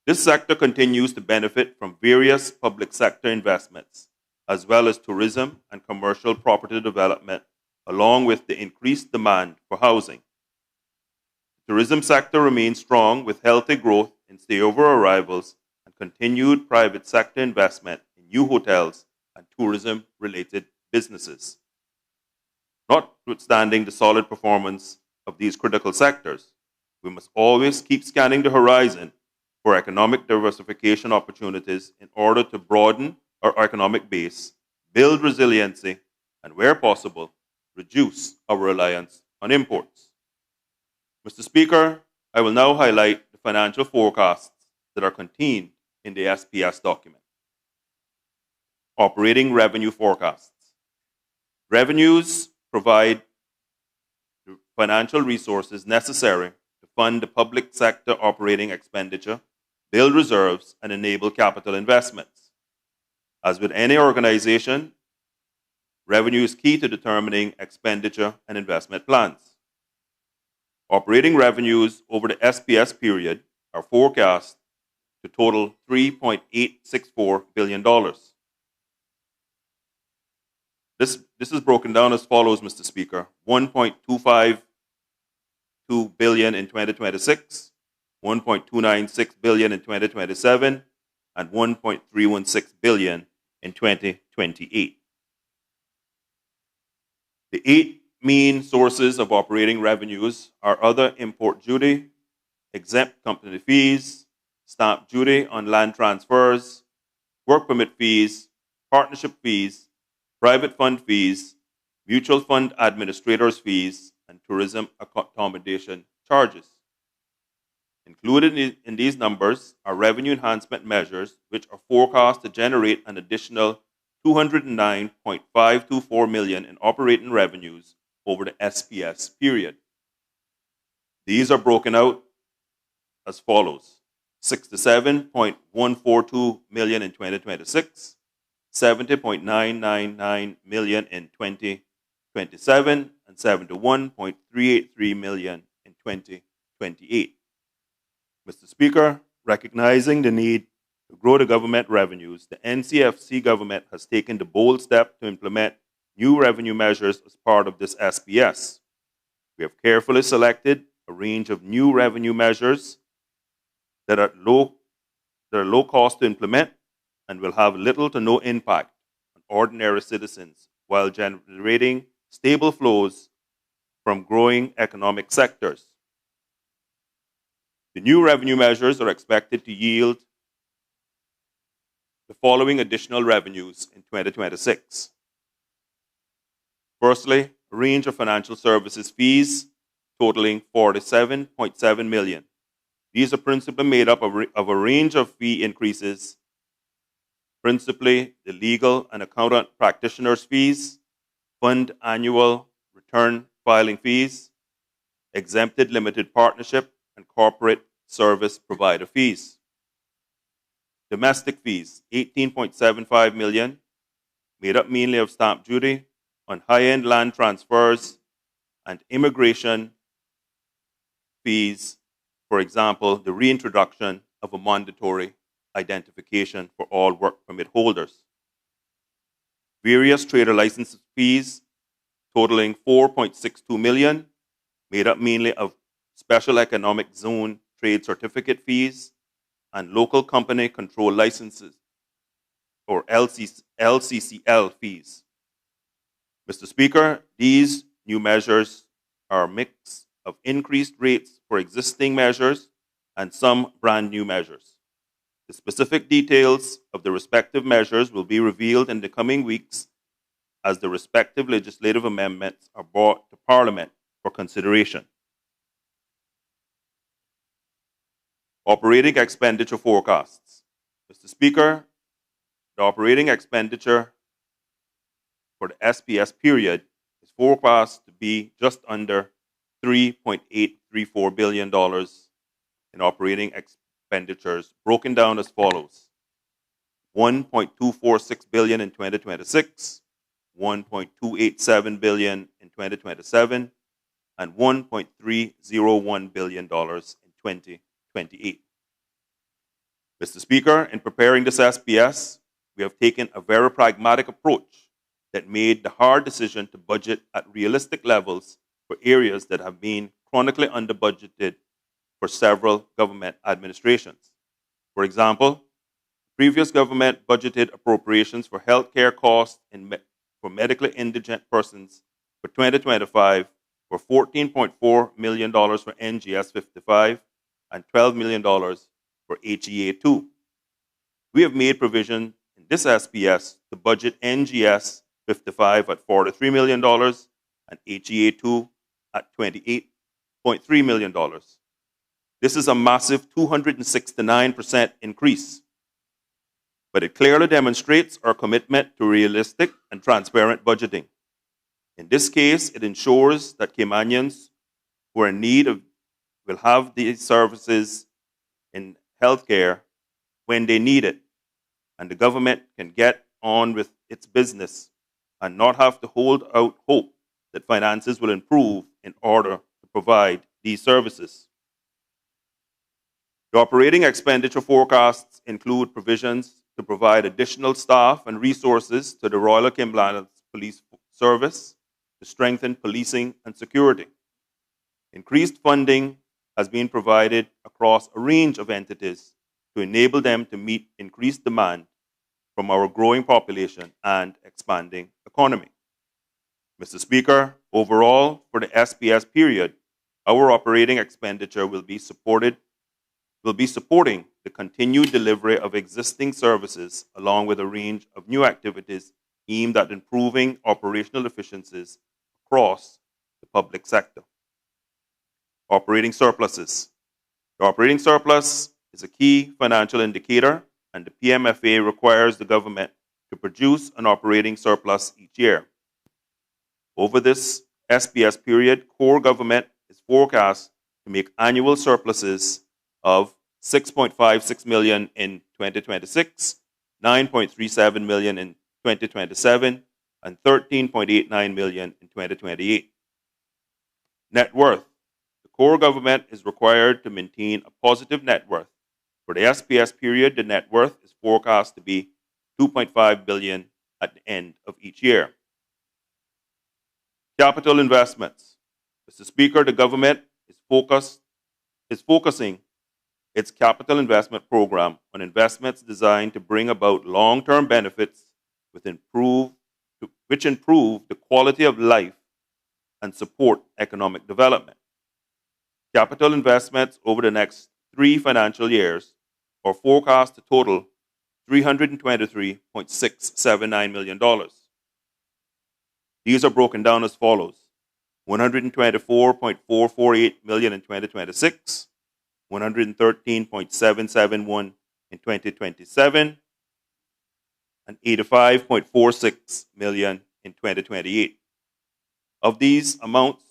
This sector continues to benefit from various public sector investments, as well as tourism and commercial property development, along with the increased demand for housing. The tourism sector remains strong with healthy growth in stayover arrivals and continued private sector investment in new hotels and tourism-related businesses. Notwithstanding the solid performance of these critical sectors, we must always keep scanning the horizon for economic diversification opportunities in order to broaden our economic base, build resiliency, and where possible, reduce our reliance on imports. Mr. Speaker, I will now highlight the financial forecasts that are contained in the SPS document. Operating revenue forecasts. Revenues provide the financial resources necessary to fund the public sector operating expenditure, build reserves, and enable capital investments. As with any organization, revenue is key to determining expenditure and investment plans. Operating revenues over the SPS period are forecast to total $3.864 billion. This is broken down as follows, Mr. Speaker. $1.252 billion in 2026, $1.296 billion in 2027, and $1.316 billion in 2028. The 8 main sources of operating revenues are other import duty, exempt company fees, stamp duty on land transfers, work permit fees, partnership fees, private fund fees, mutual fund administrators' fees, and tourism accommodation charges. Included in these numbers are revenue enhancement measures, which are forecast to generate an additional $209.524 million in operating revenues over the SPS period. These are broken out as follows: $67.142 million in 2026, $70.999 million in 2027, and 71.383 million in 2028. Mr. Speaker, recognizing the need to grow the government revenues, the NCFC government has taken the bold step to implement new revenue measures as part of this SPS. We have carefully selected a range of new revenue measures that are low cost to implement and will have little to no impact on ordinary citizens while generating stable flows from growing economic sectors. The new revenue measures are expected to yield the following additional revenues in 2026. Firstly, a range of financial services fees totaling $47.7 million. These are principally made up of a range of fee increases, principally the legal and accountant practitioners' fees, fund annual return filing fees, exempted limited partnership and corporate service provider fees. Domestic fees, $18.75 million, made up mainly of stamp duty on high-end land transfers and immigration fees, for example, the reintroduction of a mandatory identification for all work permit holders. Various trader license fees totaling $4.62 million, made up mainly of special economic zone trade certificate fees and local company control licenses, or LCCL fees. Mr. Speaker, these new measures are a mix of increased rates for existing measures and some brand new measures. The specific details of the respective measures will be revealed in the coming weeks as the respective legislative amendments are brought to Parliament for consideration. Operating expenditure forecasts. Mr. Speaker, the operating expenditure for the SPS period is forecast to be just under $3.834 billion in operating expenditures, broken down as follows: $1.246 billion in 2026, $1.287 billion in 2027, and $1.301 billion in 2028. Mr. Speaker, in preparing this SPS, we have taken a very pragmatic approach that made the hard decision to budget at realistic levels for areas that have been chronically under-budgeted for several government administrations. For example, previous government budgeted appropriations for health care costs for medically indigent persons for 2025 were $14.4 million for NGS 55 and $12 million for HEA 2. We have made provision in this SPS to budget NGS 55 at $43 million and HEA 2 at $28.3 million. This is a massive 269% increase, but it clearly demonstrates our commitment to realistic and transparent budgeting. In this case, it ensures that Caymanians who are in need of will have these services in healthcare when they need it, and the government can get on with its business and not have to hold out hope that finances will improve in order to provide these services. The operating expenditure forecasts include provisions to provide additional staff and resources to the Royal Caymanians Police Service to strengthen policing and security. Increased funding has been provided across a range of entities to enable them to meet increased demand from our growing population and expanding economy. Mr. Speaker, overall, for the SPS period, our operating expenditure will be supporting the continued delivery of existing services along with a range of new activities aimed at improving operational efficiencies across the public sector. Operating surpluses. The operating surplus is a key financial indicator, and the PMFA requires the government to produce an operating surplus each year. Over this SPS period, core government is forecast to make annual surpluses of $6.56 million in 2026, $9.37 million in 2027, and $13.89 million in 2028. Net worth. The core government is required to maintain a positive net worth. For the SPS period, the net worth is forecast to be $2.5 billion at the end of each year. Capital investments. Mr. Speaker, the government is focusing its capital investment program on investments designed to bring about long-term benefits which improve the quality of life and support economic development. Capital investments over the next 3 financial years are forecast to total $323.679 million. These are broken down as follows: $124.448 million in 2026, $113.771 in 2027, and $85.46 million in 2028. Of these amounts,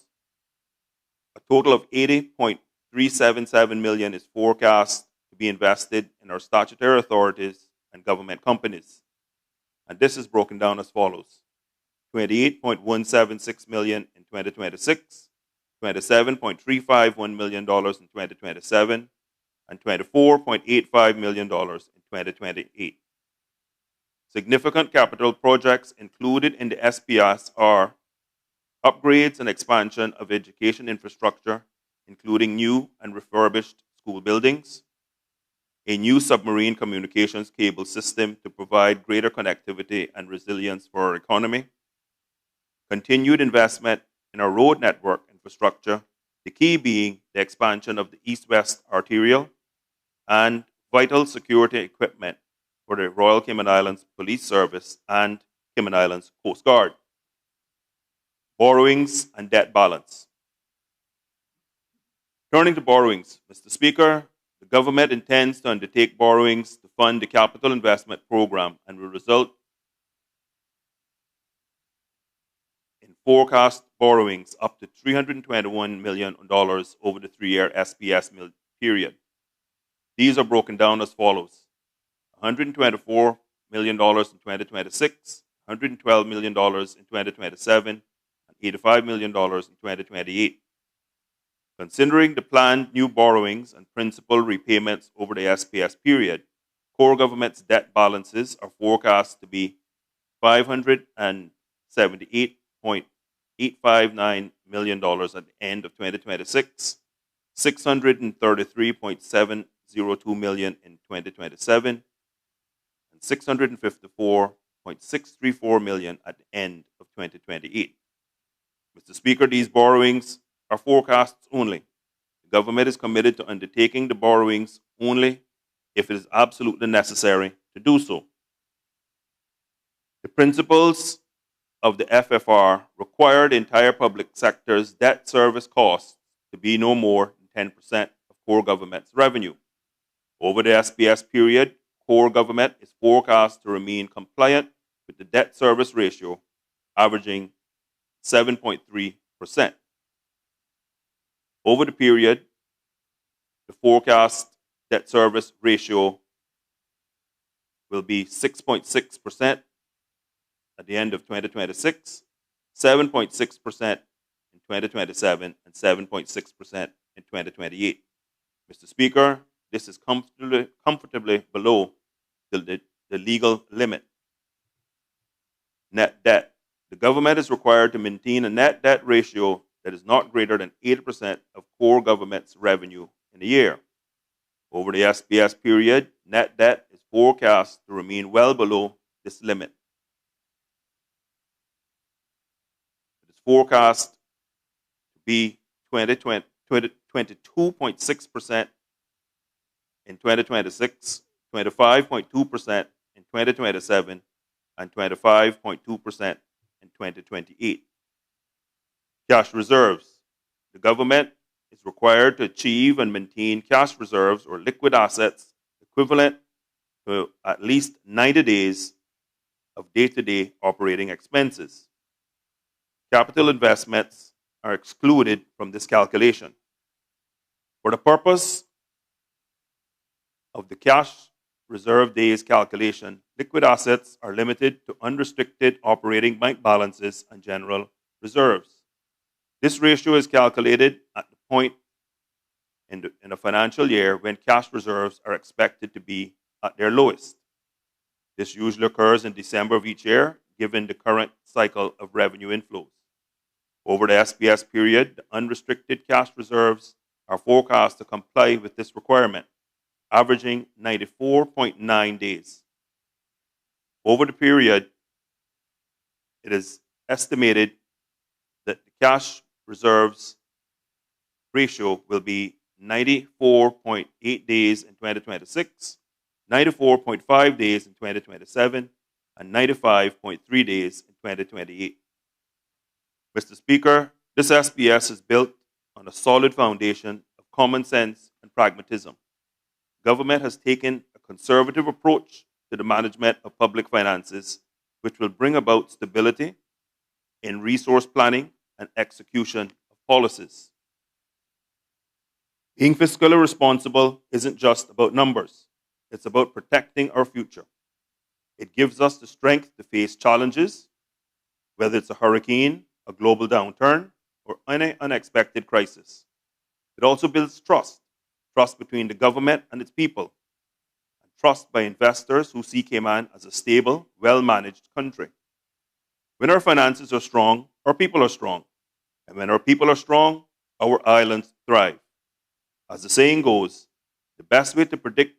a total of $80.377 million is forecast to be invested in our statutory authorities and government companies. And this is broken down as follows: $28.176 million in 2026, $27.351 million in 2027, and $24.85 million in 2028. Significant capital projects included in the SPS are upgrades and expansion of education infrastructure, including new and refurbished school buildings, a new submarine communications cable system to provide greater connectivity and resilience for our economy, continued investment in our road network infrastructure, the key being the expansion of the east-west arterial, and vital security equipment for the Royal Cayman Islands Police Service and Cayman Islands Coast Guard. Borrowings and debt balance. Turning to borrowings, Mr. Speaker, the government intends to undertake borrowings to fund the capital investment program and will result in forecast borrowings up to $321 million over the 3-year SPS period. These are broken down as follows: $124 million in 2026, $112 million in 2027, and $85 million in 2028. Considering the planned new borrowings and principal repayments over the SPS period, core government's debt balances are forecast to be $578.859 million at the end of 2026, $633.702 million in 2027, and $654.634 million at the end of 2028. Mr. Speaker, these borrowings are forecasts only. The government is committed to undertaking the borrowings only if it is absolutely necessary to do so. The principles of the FFR require the entire public sector's debt service costs to be no more than 10% of core government's revenue. Over the SPS period, core government is forecast to remain compliant with the debt service ratio, averaging 7.3%. Over the period, the forecast debt service ratio will be 6.6% at the end of 2026, 7.6% in 2027, and 7.6% in 2028. Mr. Speaker, this is comfortably below the legal limit. Net debt. The government is required to maintain a net debt ratio that is not greater than 80% of core government's revenue in a year. Over the SPS period, net debt is forecast to remain well below this limit. It is forecast to be 22.6% in 2026, 25.2% in 2027, and 25.2% in 2028. Cash reserves. The government is required to achieve and maintain cash reserves or liquid assets equivalent to at least 90 days of day-to-day operating expenses. Capital investments are excluded from this calculation. For the purpose of the cash reserve days calculation, liquid assets are limited to unrestricted operating bank balances and general reserves. This ratio is calculated at the point in a financial year when cash reserves are expected to be at their lowest. This usually occurs in December of each year, given the current cycle of revenue inflows. Over the SPS period, the unrestricted cash reserves are forecast to comply with this requirement, averaging 94.9 days. Over the period, it is estimated that the cash reserves ratio will be 94.8 days in 2026, 94.5 days in 2027, and 95.3 days in 2028. Mr. Speaker, this SPS is built on a solid foundation of common sense and pragmatism. Government has taken a conservative approach to the management of public finances, which will bring about stability in resource planning and execution of policies. Being fiscally responsible isn't just about numbers. It's about protecting our future. It gives us the strength to face challenges, whether it's a hurricane, a global downturn, or any unexpected crisis. It also builds trust between the government and its people, and trust by investors who see Cayman as a stable, well-managed country. When our finances are strong, our people are strong. And when our people are strong, our islands thrive. As the saying goes, the best way to predict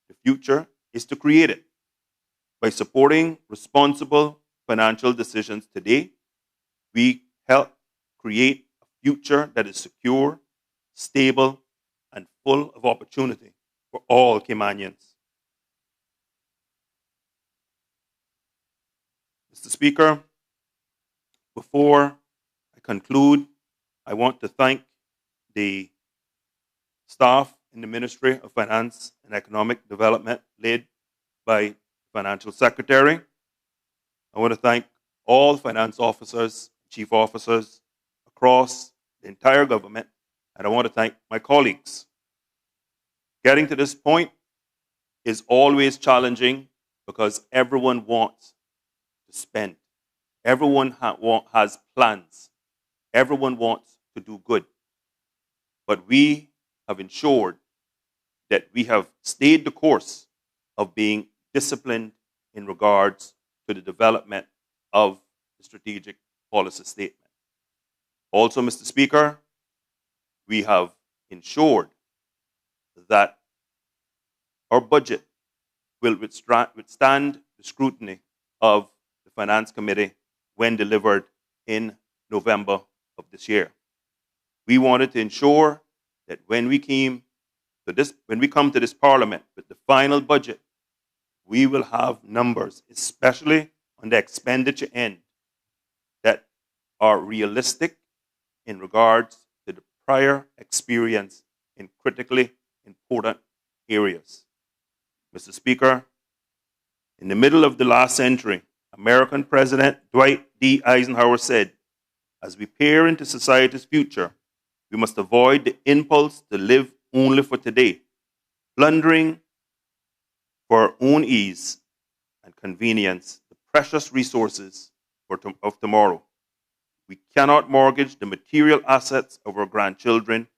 the future is to create it. By supporting responsible financial decisions today, we help create a future that is secure, stable, and full of opportunity for all Caymanians. Mr. Speaker, before I conclude, I want to thank the staff in the Ministry of Finance and Economic Development led by Financial Secretary. I want to thank all finance officers, chief officers across the entire government, and I want to thank my colleagues. Getting to this point is always challenging because everyone wants to spend. Everyone has plans. Everyone wants to do good. But we have ensured that we have stayed the course of being disciplined in regards to the development of the strategic policy statement. Also, Mr. Speaker, we have ensured that our budget will withstand the scrutiny of the Finance Committee when delivered in November of this year. We wanted to ensure that when we come to this Parliament with the final budget, we will have numbers, especially on the expenditure end, that are realistic in regards to the prior experience in critically important areas. Mr. Speaker, in the middle of the last century, American President Dwight D. Eisenhower said, "As we peer into society's future, we must avoid the impulse to live only for today, plundering for our own ease and convenience the precious resources of tomorrow. We cannot mortgage the material assets of our grandchildren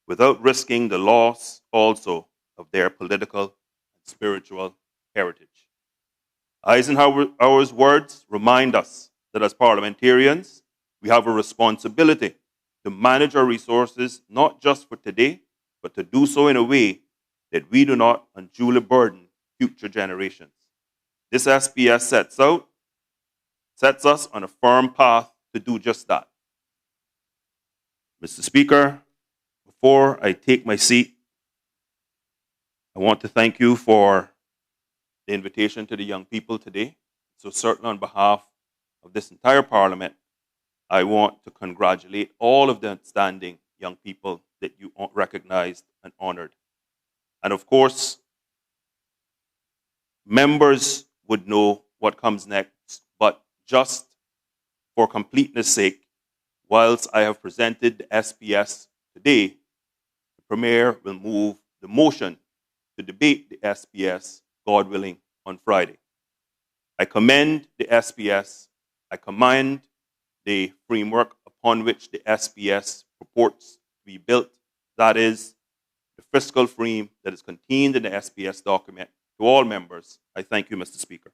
without risking the loss also of their political and spiritual heritage." Eisenhower's words remind us that as parliamentarians, we have a responsibility to manage our resources not just for today, but to do so in a way that we do not unduly burden future generations. This SPS sets us on a firm path to do just that. Mr. Speaker, before I take my seat, I want to thank you for the invitation to the young people today. So certainly on behalf of this entire Parliament, I want to congratulate all of the outstanding young people that you recognized and honored. And of course, members would know what comes next, but just for completeness sake, whilst I have presented the SPS today, the Premier will move the motion to debate the SPS, God willing, on Friday. I commend the SPS. I commend the framework upon upon which the SPS purports to be built. That is, the fiscal frame that is contained in the SPS document. To all members, I thank you, Mr. Speaker.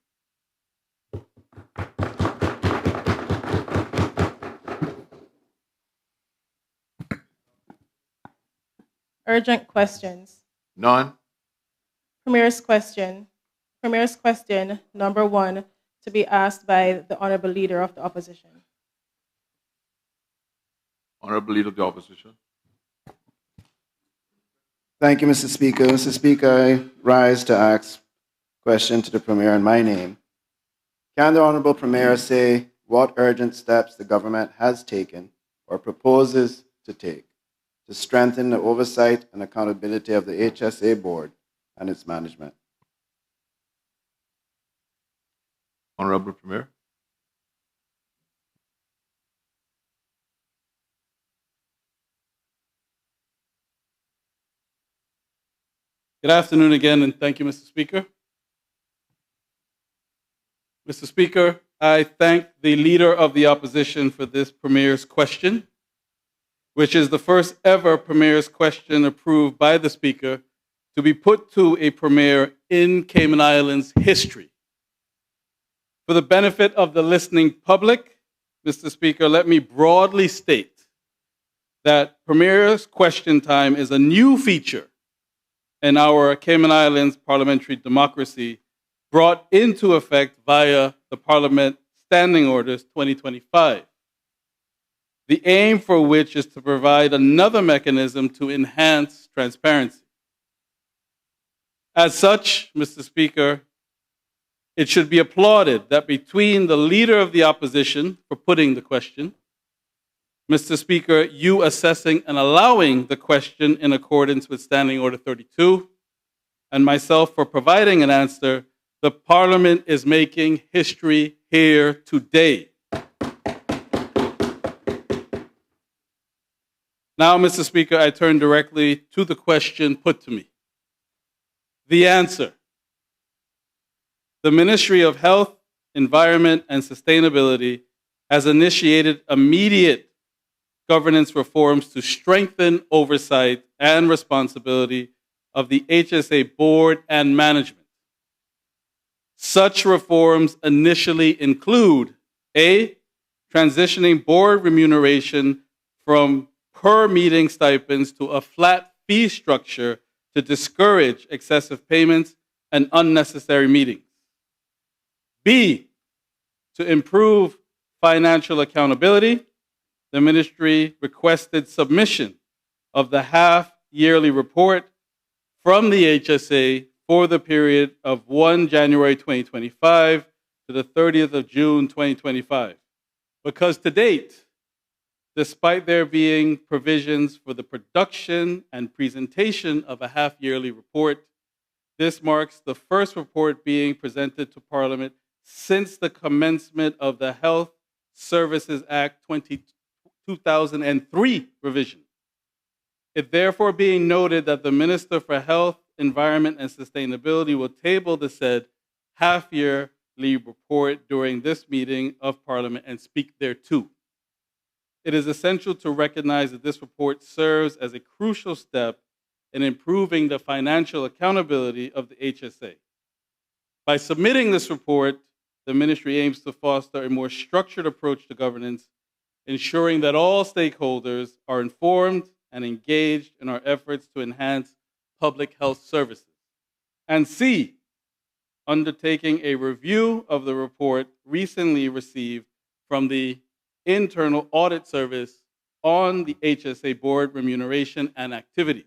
Urgent questions. None. Premier's question. Premier's question number 1 to be asked by the Honorable Leader of the Opposition. Honorable Leader of the Opposition. Thank you, Mr. Speaker. Mr. Speaker, I rise to ask a question to the Premier in my name. Can the Honorable Premier say what urgent steps the government has taken or proposes to take to strengthen the oversight and accountability of the HSA Board and its management? Honorable Premier. Good afternoon again, and thank you, Mr. Speaker. Mr. Speaker, I thank the Leader of the Opposition for this Premier's question, which is the first ever Premier's question approved by the Speaker to be put to a Premier in Cayman Islands history. For the benefit of the listening public, Mr. Speaker, let me broadly state that Premier's question time is a new feature in our Cayman Islands parliamentary democracy brought into effect via the Parliament Standing Orders 2025. The aim for which is to provide another mechanism to enhance transparency. As such, Mr. Speaker, it should be applauded that between the Leader of the Opposition for putting the question, Mr. Speaker, you assessing and allowing the question in accordance with Standing Order 32, and myself for providing an answer, the Parliament is making history here today. Now, Mr. Speaker, I turn directly to the question put to me. The answer. The Ministry of Health, Environment, and Sustainability has initiated immediate governance reforms to strengthen oversight and responsibility of the HSA board and management. Such reforms initially include A, transitioning board remuneration from per meeting stipends to a flat fee structure to discourage excessive payments and unnecessary meetings. B, to improve financial accountability, the ministry requested submission of the half-yearly report from the HSA for the period of 1 January 2025 to the 30th of June 2025. Because to date, despite there being provisions for the production and presentation of a half-yearly report, this marks the first report being presented to Parliament since the commencement of the Health Services Act 2003 revision. It therefore being noted that the Minister for Health, Environment, and Sustainability will table the said half-yearly report during this meeting of Parliament and speak thereto. It is essential to recognize that this report serves as a crucial step in improving the financial accountability of the HSA. By submitting this report, the ministry aims to foster a more structured approach to governance, ensuring that all stakeholders are informed and engaged in our efforts to enhance public health services. And C, undertaking a review of the report recently received from the Internal Audit Service on the HSA board remuneration and activities,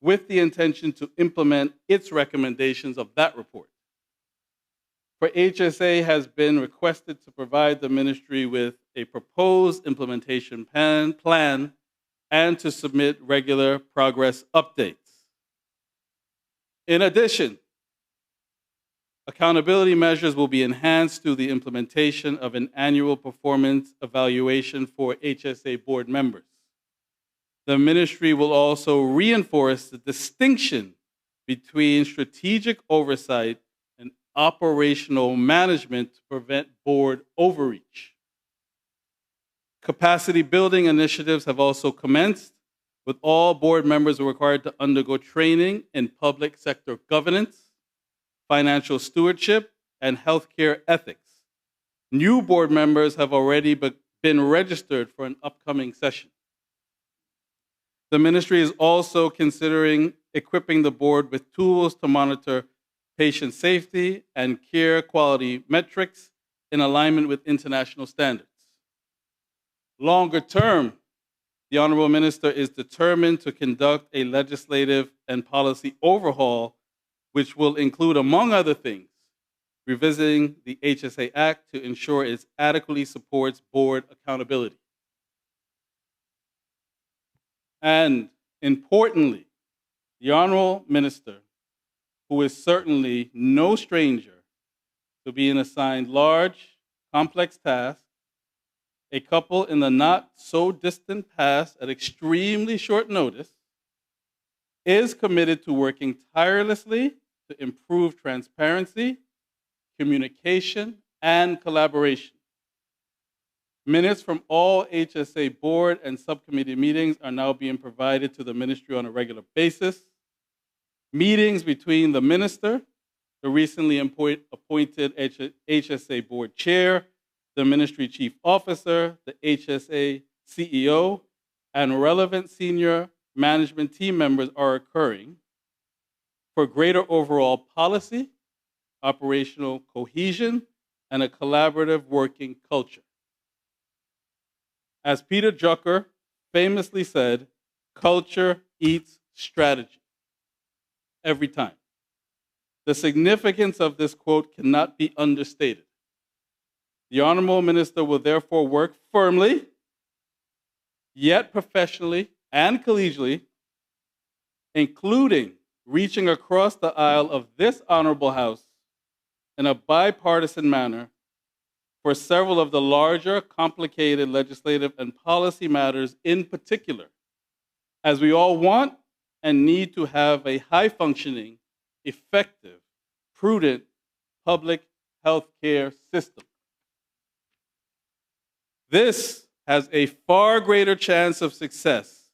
with the intention to implement its recommendations of that report. For HSA has been requested to provide the ministry with a proposed implementation plan and to submit regular progress updates. In addition, accountability measures will be enhanced through the implementation of an annual performance evaluation for HSA board members. The ministry will also reinforce the distinction between strategic oversight and operational management to prevent board overreach. Capacity building initiatives have also commenced, with all board members required to undergo training in public sector governance, financial stewardship, and healthcare ethics. New board members have already been registered for an upcoming session. The ministry is also considering equipping the board with tools to monitor patient safety and care quality metrics in alignment with international standards. Longer term, the Honorable Minister is determined to conduct a legislative and policy overhaul, which will include, among other things, revisiting the HSA Act to ensure it adequately supports board accountability. And importantly, the Honorable Minister, who is certainly no stranger to being assigned large, complex tasks, a couple in the not so distant past at extremely short notice, is committed to working tirelessly to improve transparency, communication, and collaboration. Minutes from all HSA board and subcommittee meetings are now being provided to the ministry on a regular basis. Meetings between the minister, the recently appointed HSA board chair, the ministry chief officer, the HSA CEO, and relevant senior management team members are occurring for greater overall policy, operational cohesion, and a collaborative working culture. As Peter Drucker famously said, culture eats strategy every time. The significance of this quote cannot be understated. The Honorable Minister will therefore work firmly, yet professionally and collegially, including reaching across the aisle of this Honorable House in a bipartisan manner for several of the larger, complicated legislative and policy matters in particular, as we all want and need to have a high-functioning, effective, prudent public health care system. This has a far greater chance of success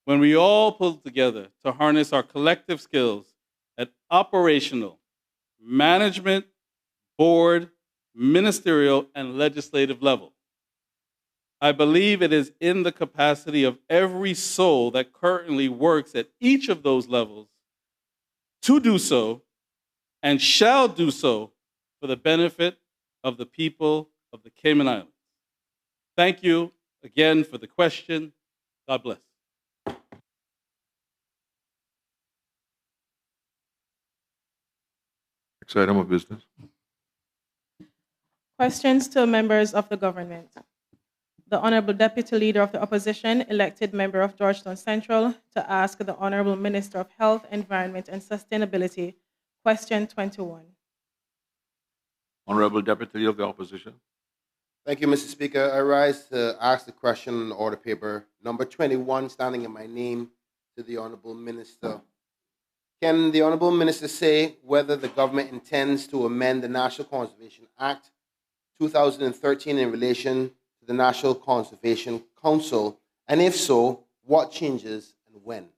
when we all pull together to harness our collective skills at operational, management, board, ministerial, and legislative level. I believe it is in the capacity of every soul that currently works at each of those levels to do so and shall do so for the benefit of the people of the Cayman Islands. Thank you again for the question. God bless. Next item of business. Questions to members of the government. The Honorable Deputy Leader of the Opposition, elected member of Georgetown Central, to ask the Honorable Minister of Health, Environment and Sustainability, question 21. Honorable Deputy Leader of the Opposition. Thank you, Mr. Speaker. I rise to ask the question on order paper number 21, standing in my name, to the Honorable Minister. Can the Honorable Minister say whether the government intends to amend the National Conservation Act 2013 in relation to the National Conservation Council, and if so, what changes and when?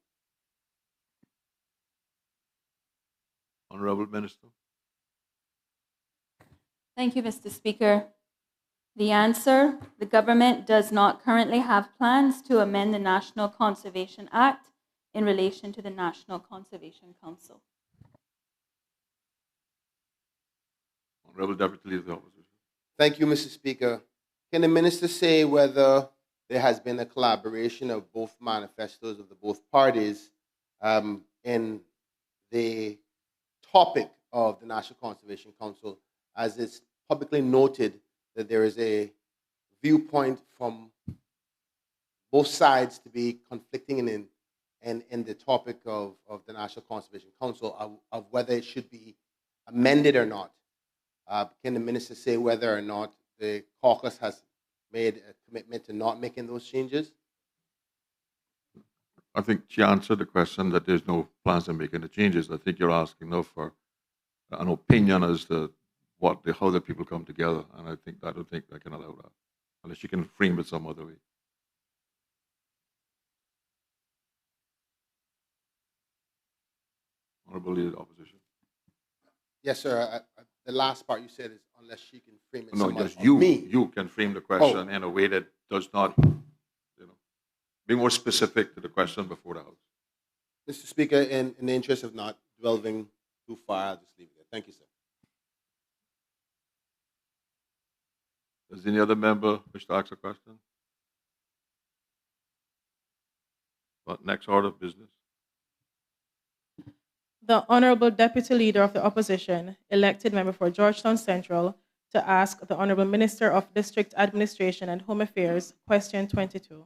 Honorable Minister. Thank you, Mr. Speaker. The answer, the government does not currently have plans to amend the National Conservation Act in relation to the National Conservation Council. Honorable Deputy Leader of the Opposition. Thank you, Mr. Speaker. Can the Minister say whether there has been a collaboration of both manifestos of the both parties in the topic of the National Conservation Council, as it's publicly noted that there is a viewpoint from both sides to be conflicting in the topic of the National Conservation Council of whether it should be amended or not? Can the Minister say whether or not the caucus has made a commitment to not making those changes? I think she answered the question that there's no plans on making the changes. I think you're asking now for an opinion as to how the people come together, and I don't think I can allow that. unless you can frame it some other way. Honorable Leader of the Opposition. Yes, sir. The last part you said is unless she can frame it. No, some just other- you. Me. You can frame the question in a way that does not, be more specific to the question before the House. Mr. Speaker, in the interest of not delving too far, I'll just leave it there. Thank you, sir. Does any other member wish to ask a question? Next order of business. The Honorable Deputy Leader of the Opposition, elected member for Georgetown Central, to ask the Honorable Minister of District Administration and Home Affairs, question 22.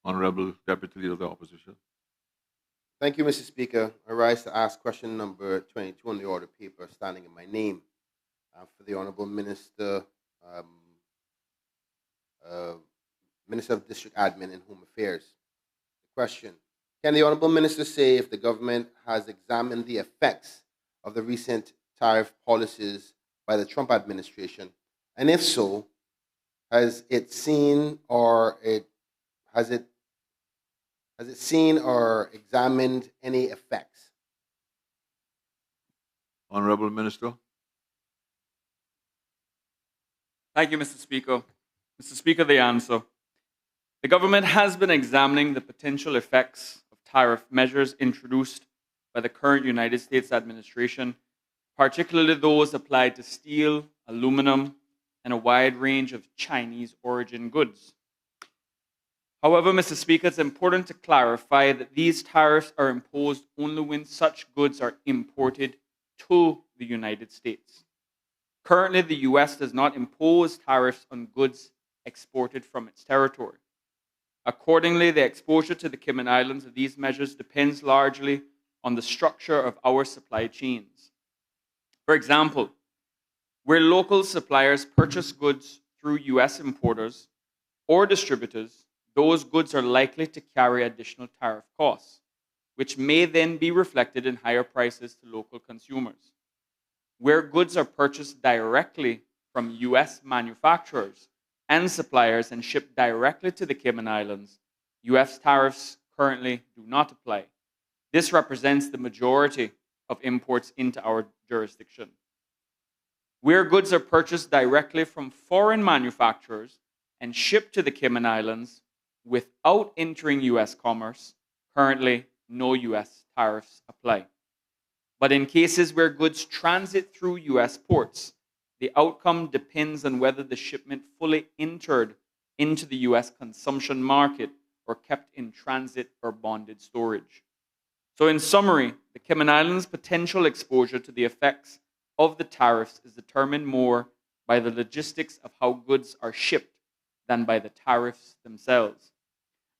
Honorable Deputy Leader of the Opposition. Thank you, Mr. Speaker. I rise to ask question number 22 on the order paper standing in my name for the Honorable Minister, Minister of District Admin and Home Affairs. The question: can the Honorable Minister say if the government has examined the effects of the recent tariff policies by the Trump administration, and if so, has it seen or examined any effects? Honorable Minister. Thank you, Mr. Speaker. Mr. Speaker, the answer. The government has been examining the potential effects of tariff measures introduced by the current United States administration, particularly those applied to steel, aluminum, and a wide range of Chinese origin goods. However, Mr. Speaker, it's important to clarify that these tariffs are imposed only when such goods are imported to the United States. Currently, the U.S. does not impose tariffs on goods exported from its territory. Accordingly, the exposure to the Cayman Islands of these measures depends largely on the structure of our supply chains. For example, where local suppliers purchase goods through U.S. importers or distributors, those goods are likely to carry additional tariff costs, which may then be reflected in higher prices to local consumers. Where goods are purchased directly from U.S. manufacturers and suppliers and shipped directly to the Cayman Islands, U.S. tariffs currently do not apply. This represents the majority of imports into our jurisdiction. Where goods are purchased directly from foreign manufacturers and shipped to the Cayman Islands without entering U.S. commerce, currently no U.S. tariffs apply. But in cases where goods transit through U.S. ports, the outcome depends on whether the shipment fully entered into the U.S. consumption market or kept in transit or bonded storage. So in summary, the Cayman Islands' potential exposure to the effects of the tariffs is determined more by the logistics of how goods are shipped than by the tariffs themselves.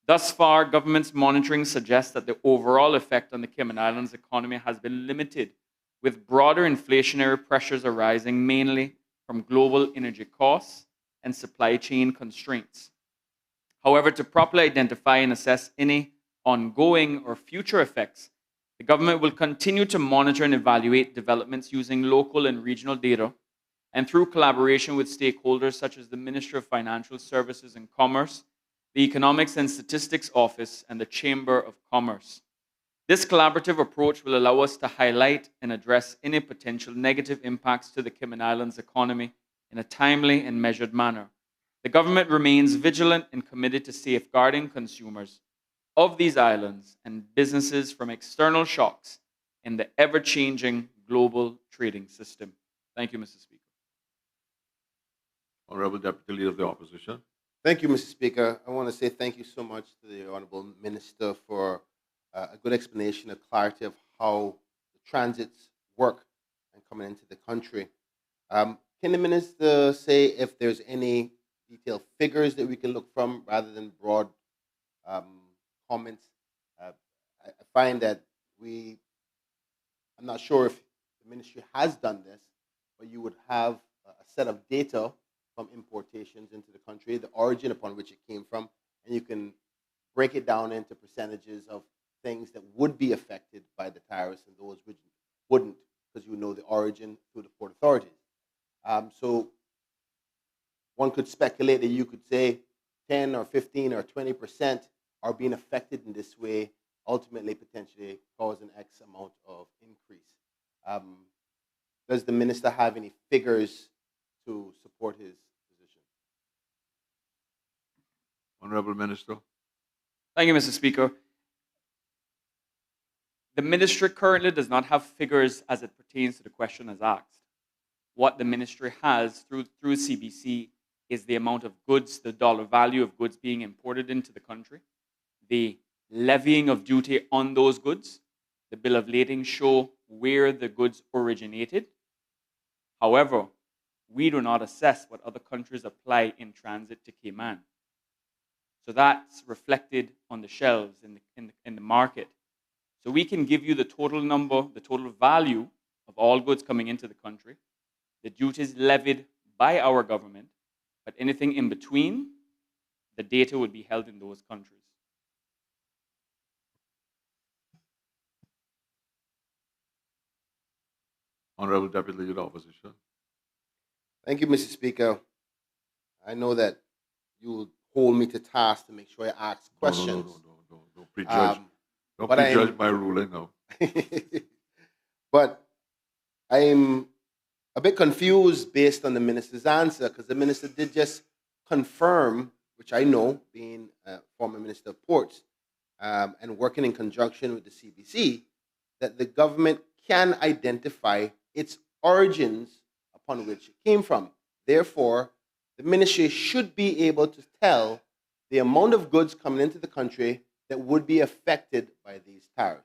Thus far, government's monitoring suggests that the overall effect on the Cayman Islands economy has been limited, with broader inflationary pressures arising mainly from global energy costs and supply chain constraints. However, to properly identify and assess any ongoing or future effects, the government will continue to monitor and evaluate developments using local and regional data and through collaboration with stakeholders such as the Ministry of Financial Services and Commerce, the Economics and Statistics Office, and the Chamber of Commerce. This collaborative approach will allow us to highlight and address any potential negative impacts to the Cayman Islands economy in a timely and measured manner. The government remains vigilant and committed to safeguarding consumers of these islands and businesses from external shocks in the ever-changing global trading system. Thank you, Mr. Speaker. Honorable Deputy Leader of the Opposition. Thank you, Mr. Speaker. I want to say thank you so much to the Honorable Minister for a good explanation, a clarity of how the transits work and coming into the country. Can the Minister say if there's any detailed figures that we can look from rather than broad comments? I find that I'm not sure if the ministry has done this, but you would have a set of data from importations into the country, the origin upon which it came from, and you can break it down into percentages of things that would be affected by the tariffs and those which wouldn't, because you know the origin through the port authorities. So one could speculate that you could say 10 or 15 or 20% are being affected in this way, ultimately potentially causing X amount of increase. Does the minister have any figures to support his position? Honorable Minister. Thank you, Mr. Speaker. The ministry currently does not have figures as it pertains to the question as asked. What the ministry has through CBC is the amount of goods, the dollar value of goods being imported into the country, the levying of duty on those goods. The bill of lading show where the goods originated. However, we do not assess what other countries apply in transit to Cayman. So that's reflected on the shelves in the market. So we can give you the total number, the total value of all goods coming into the country, the duties levied by our government, but anything in between, the data would be held in those countries. Honorable Deputy Leader of the Opposition. Thank you, Mr. Speaker. I know that you will hold me to task to make sure I ask questions. No. Don't prejudge. Don't prejudge my ruling now. But I'm a bit confused based on the minister's answer, because the minister did just confirm, which I know, being a former Minister of Ports and working in conjunction with the CBC, that the government can identify its origins upon which it came from. Therefore, the ministry should be able to tell the amount of goods coming into the country that would be affected by these tariffs.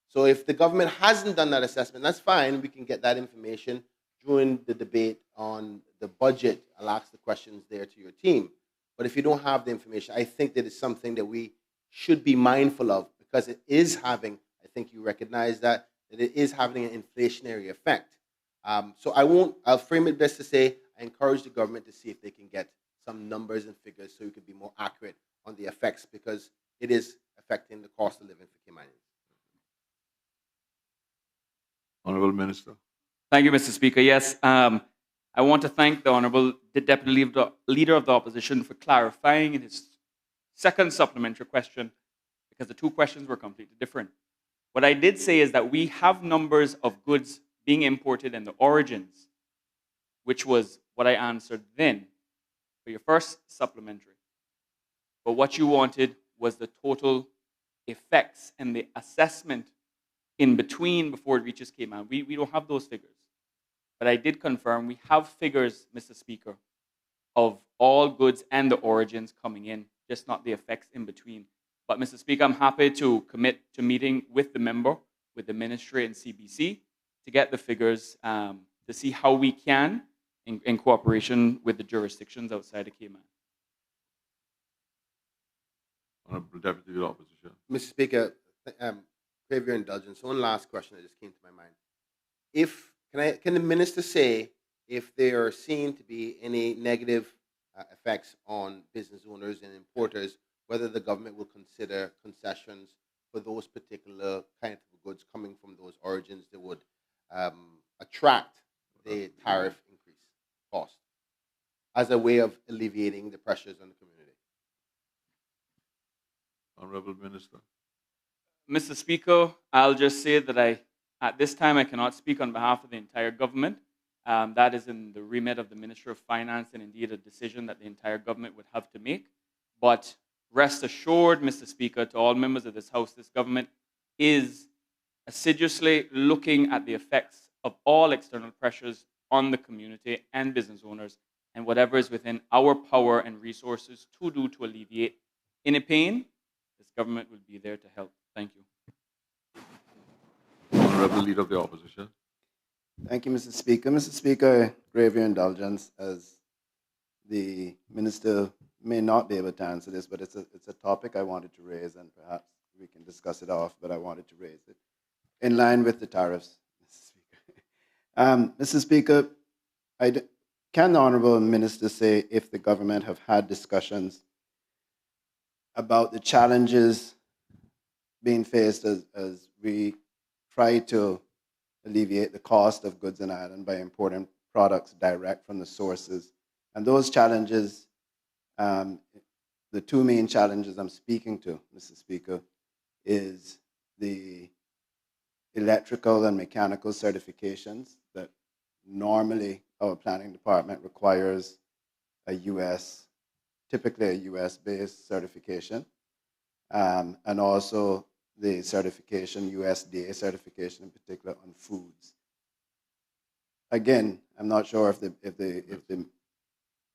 So if the government hasn't done that assessment, that's fine. We can get that information during the debate on the budget. I'll ask the questions there to your team. But if you don't have the information, I think that it's something that we should be mindful of, because it is having, I think you recognize that it is having an inflationary effect. So I'll frame it best to say, I encourage the government to see if they can get some numbers and figures so we can be more accurate on the effects, because it is affecting the cost of living for Caymanians. Honorable Minister. Thank you, Mr. Speaker. Yes, I want to thank the Honorable Deputy Leader of the Opposition for clarifying in his second supplementary question, because the two questions were completely different. What I did say is that we have numbers of goods being imported and the origins, which was what I answered then for your first supplementary. But what you wanted was the total effects and the assessment in between before it reaches Cayman. We don't have those figures. But I did confirm we have figures, Mr. Speaker, of all goods and the origins coming in, just not the effects in between. But, Mr. Speaker, I'm happy to commit to meeting with the member, with the ministry and CBC, to get the figures to see how we can, in cooperation with the jurisdictions outside of Cayman. Honorable Deputy Leader of Opposition. Mr. Speaker, crave your indulgence. One last question that just came to my mind. Can the minister say if there are seen to be any negative effects on business owners and importers, whether the government will consider concessions for those particular kinds of goods coming from those origins that would attract the tariff increase cost as a way of alleviating the pressures on the community? Honorable Minister. Mr. Speaker, I'll just say that at this time, I cannot speak on behalf of the entire government. That is in the remit of the Ministry of Finance, and indeed a decision that the entire government would have to make. But rest assured, Mr. Speaker, to all members of this House, this government is assiduously looking at the effects of all external pressures on the community and business owners, and whatever is within our power and resources to do to alleviate any pain, this government will be there to help. Thank you. Honorable Leader of the Opposition. Thank you, Mr. Speaker. Mr. Speaker, I crave your indulgence, as the minister may not be able to answer this, but it's a topic I wanted to raise, and perhaps we can discuss it off, but I wanted to raise it in line with the tariffs, Mr. Speaker. Mr. Speaker, can the Honourable Minister say if the government have had discussions about the challenges being faced as we try to alleviate the cost of goods in Ireland by importing products direct from the sources And those challenges, the two main challenges I'm speaking to, Mr. Speaker, is the electrical and mechanical certifications that normally our planning department requires typically a US-based certification, and also the certification, USDA certification in particular on foods. Again, I'm not sure if the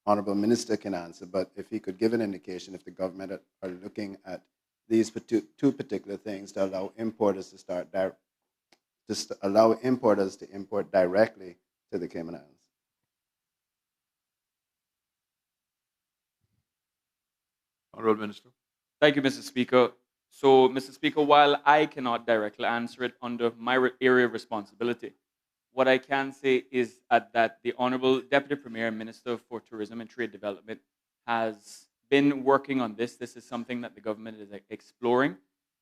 Honorable Minister can answer, but if he could give an indication if the government are looking at these two particular things to allow importers to allow importers to import directly to the Cayman Islands. Honorable Minister. Thank you, Mr. Speaker. So, Mr. Speaker, while I cannot directly answer it under my area of responsibility, what I can say is that the Honorable Deputy Premier and Minister for Tourism and Trade Development has been working on this. This is something that the government is exploring,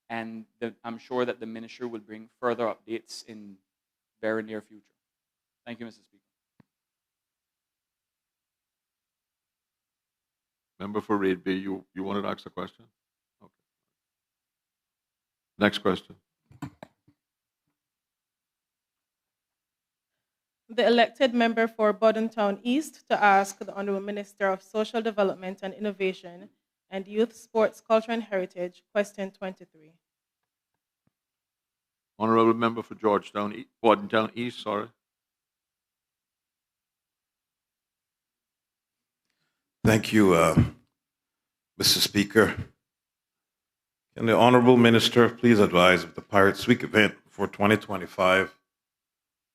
and I'm sure that the Minister will bring further updates in very near future. Thank you, Mr. Speaker. Member for Reid B, you wanted to ask a question? Okay. Next question. The elected member for Bordentown East to ask the Honorable Minister of Social Development and Innovation and Youth, Sports, Culture and Heritage, question 23. Honorable member for Bordentown East, sorry. Thank you, Mr. Speaker. Can the Honorable Minister please advise if the Pirates Week event for 2025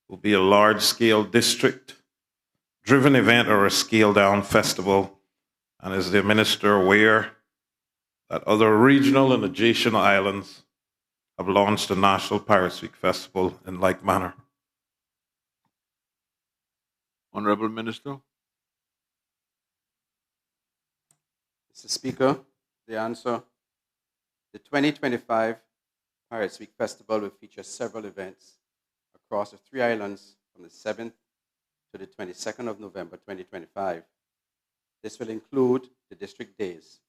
will be a large-scale district-driven event or a scaled-down festival? And is the Minister aware that other regional and adjacent islands have launched a National Pirates Week Festival in like manner? Honorable Minister. Mr. Speaker, the answer. The 2025 Pirates Week Festival will feature several events across the three islands from the 7th to the 22nd of November 2025. This will include the district days.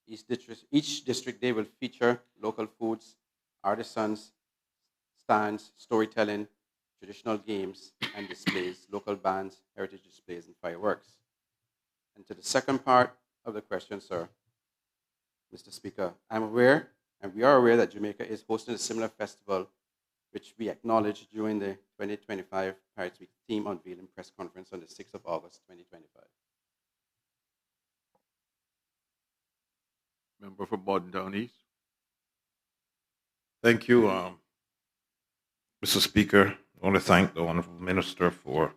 Each district day will feature local foods, artisans, stands, storytelling, traditional games and displays, local bands, heritage displays, and fireworks. And to the second part of the question, sir, Mr. Speaker, I'm aware, and we are aware, that Jamaica is hosting a similar festival, which we acknowledged during the 2025 Pirates Week theme unveiling press conference on the 6th of August, 2025. Member for Bordentown East. Thank you, Mr. Speaker. I want to thank the Honourable Minister for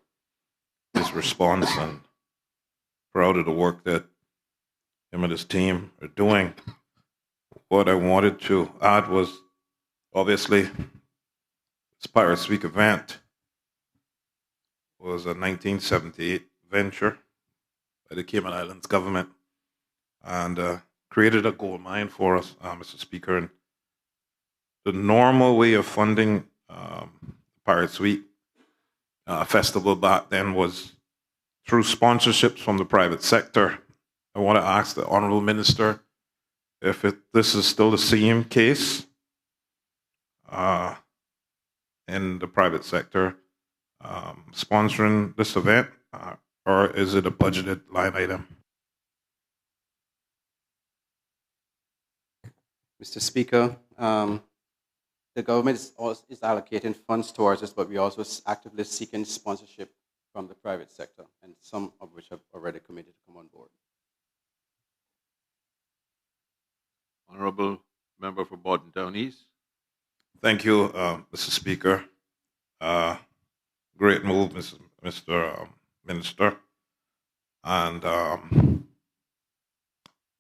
his response and proud of the work that him and his team are doing. What I wanted to add was, obviously, this Pirates Week event was a 1978 venture by the Cayman Islands government and created a gold mine for us, Mr. Speaker. And the normal way of funding Pirates Week festival back then was through sponsorships from the private sector. I want to ask the Honourable Minister if this is still the same case in the private sector sponsoring this event, or is it a budgeted line item? Mr. Speaker, the government is allocating funds towards this, but we're also actively seeking sponsorship from the private sector, and some of which have already committed to come on board. Honorable member for Bordentown East. Thank you, Mr. Speaker. Great move, Mr. Minister. And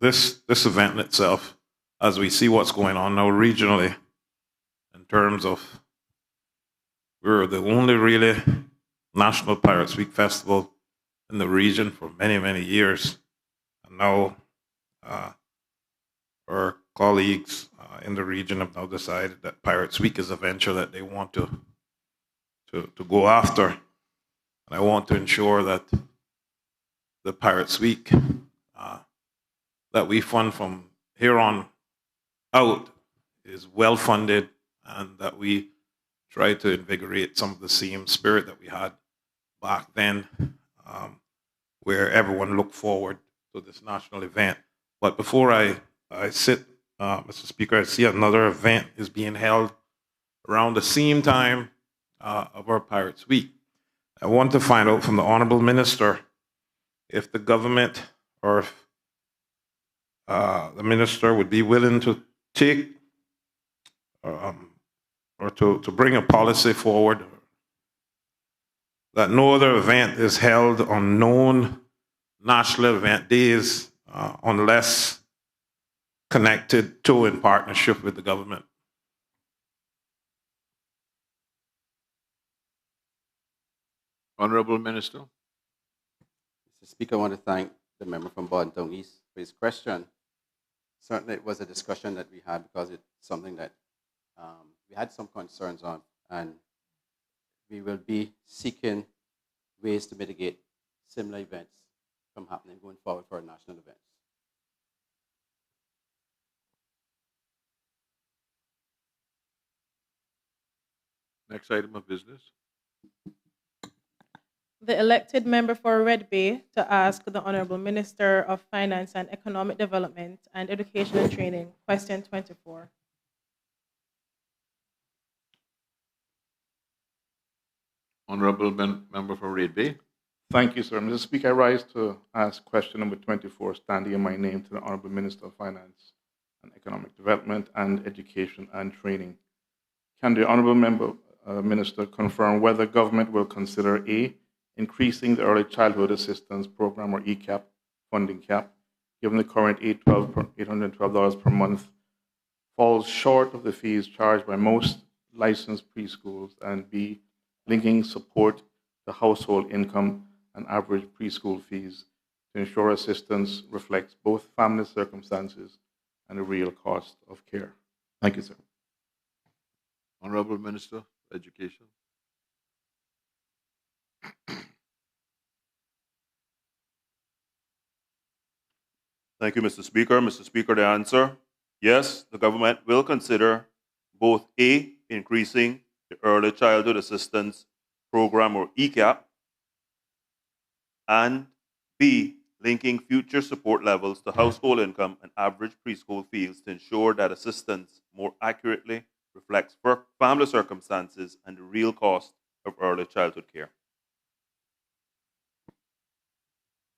this event in itself, as we see what's going on now regionally, in terms of we're the only really National Pirates Week Festival in the region for many, many years. And now our colleagues in the region have now decided that Pirates Week is a venture that they want to go after. And I want to ensure that the Pirates Week that we fund from here on out is well funded, and that we try to invigorate some of the same spirit that we had back then, where everyone looked forward to this national event. But before I sit, Mr. Speaker, I see another event is being held around the same time of our Pirates Week. I want to find out from the Honorable Minister if the government or if the minister would be willing to take or to bring a policy forward that no other event is held on known national event days unless connected to in partnership with the government. Honorable Minister. Mr. Speaker, I want to thank the member from Bontown East for his question. Certainly it was a discussion that we had because it's something that we had some concerns on, and we will be seeking ways to mitigate similar events from happening going forward for our national events. Next item of business. The elected member for Red Bay to ask the Honorable Minister of Finance and Economic Development and Education and Training, question 24. Honorable member for Red Bay. Thank you, sir. Mr. Speaker, I rise to ask question number 24, standing in my name, to the Honorable Minister of Finance and Economic Development and Education and Training. Can the Honorable Minister confirm whether government will consider A, increasing the Early Childhood Assistance Program or ECAP funding cap, given the current $812 per month falls short of the fees charged by most licensed preschools, and B, linking support to household income and average preschool fees to ensure assistance reflects both family circumstances and the real cost of care. Thank you, sir. Honorable Minister of Education. Thank you, Mr. Speaker. Mr. Speaker, the answer, yes, the government will consider both A, increasing the Early Childhood Assistance Program or ECAP, and B, linking future support levels to household income and average preschool fees to ensure that assistance more accurately reflects family circumstances and the real cost of early childhood care.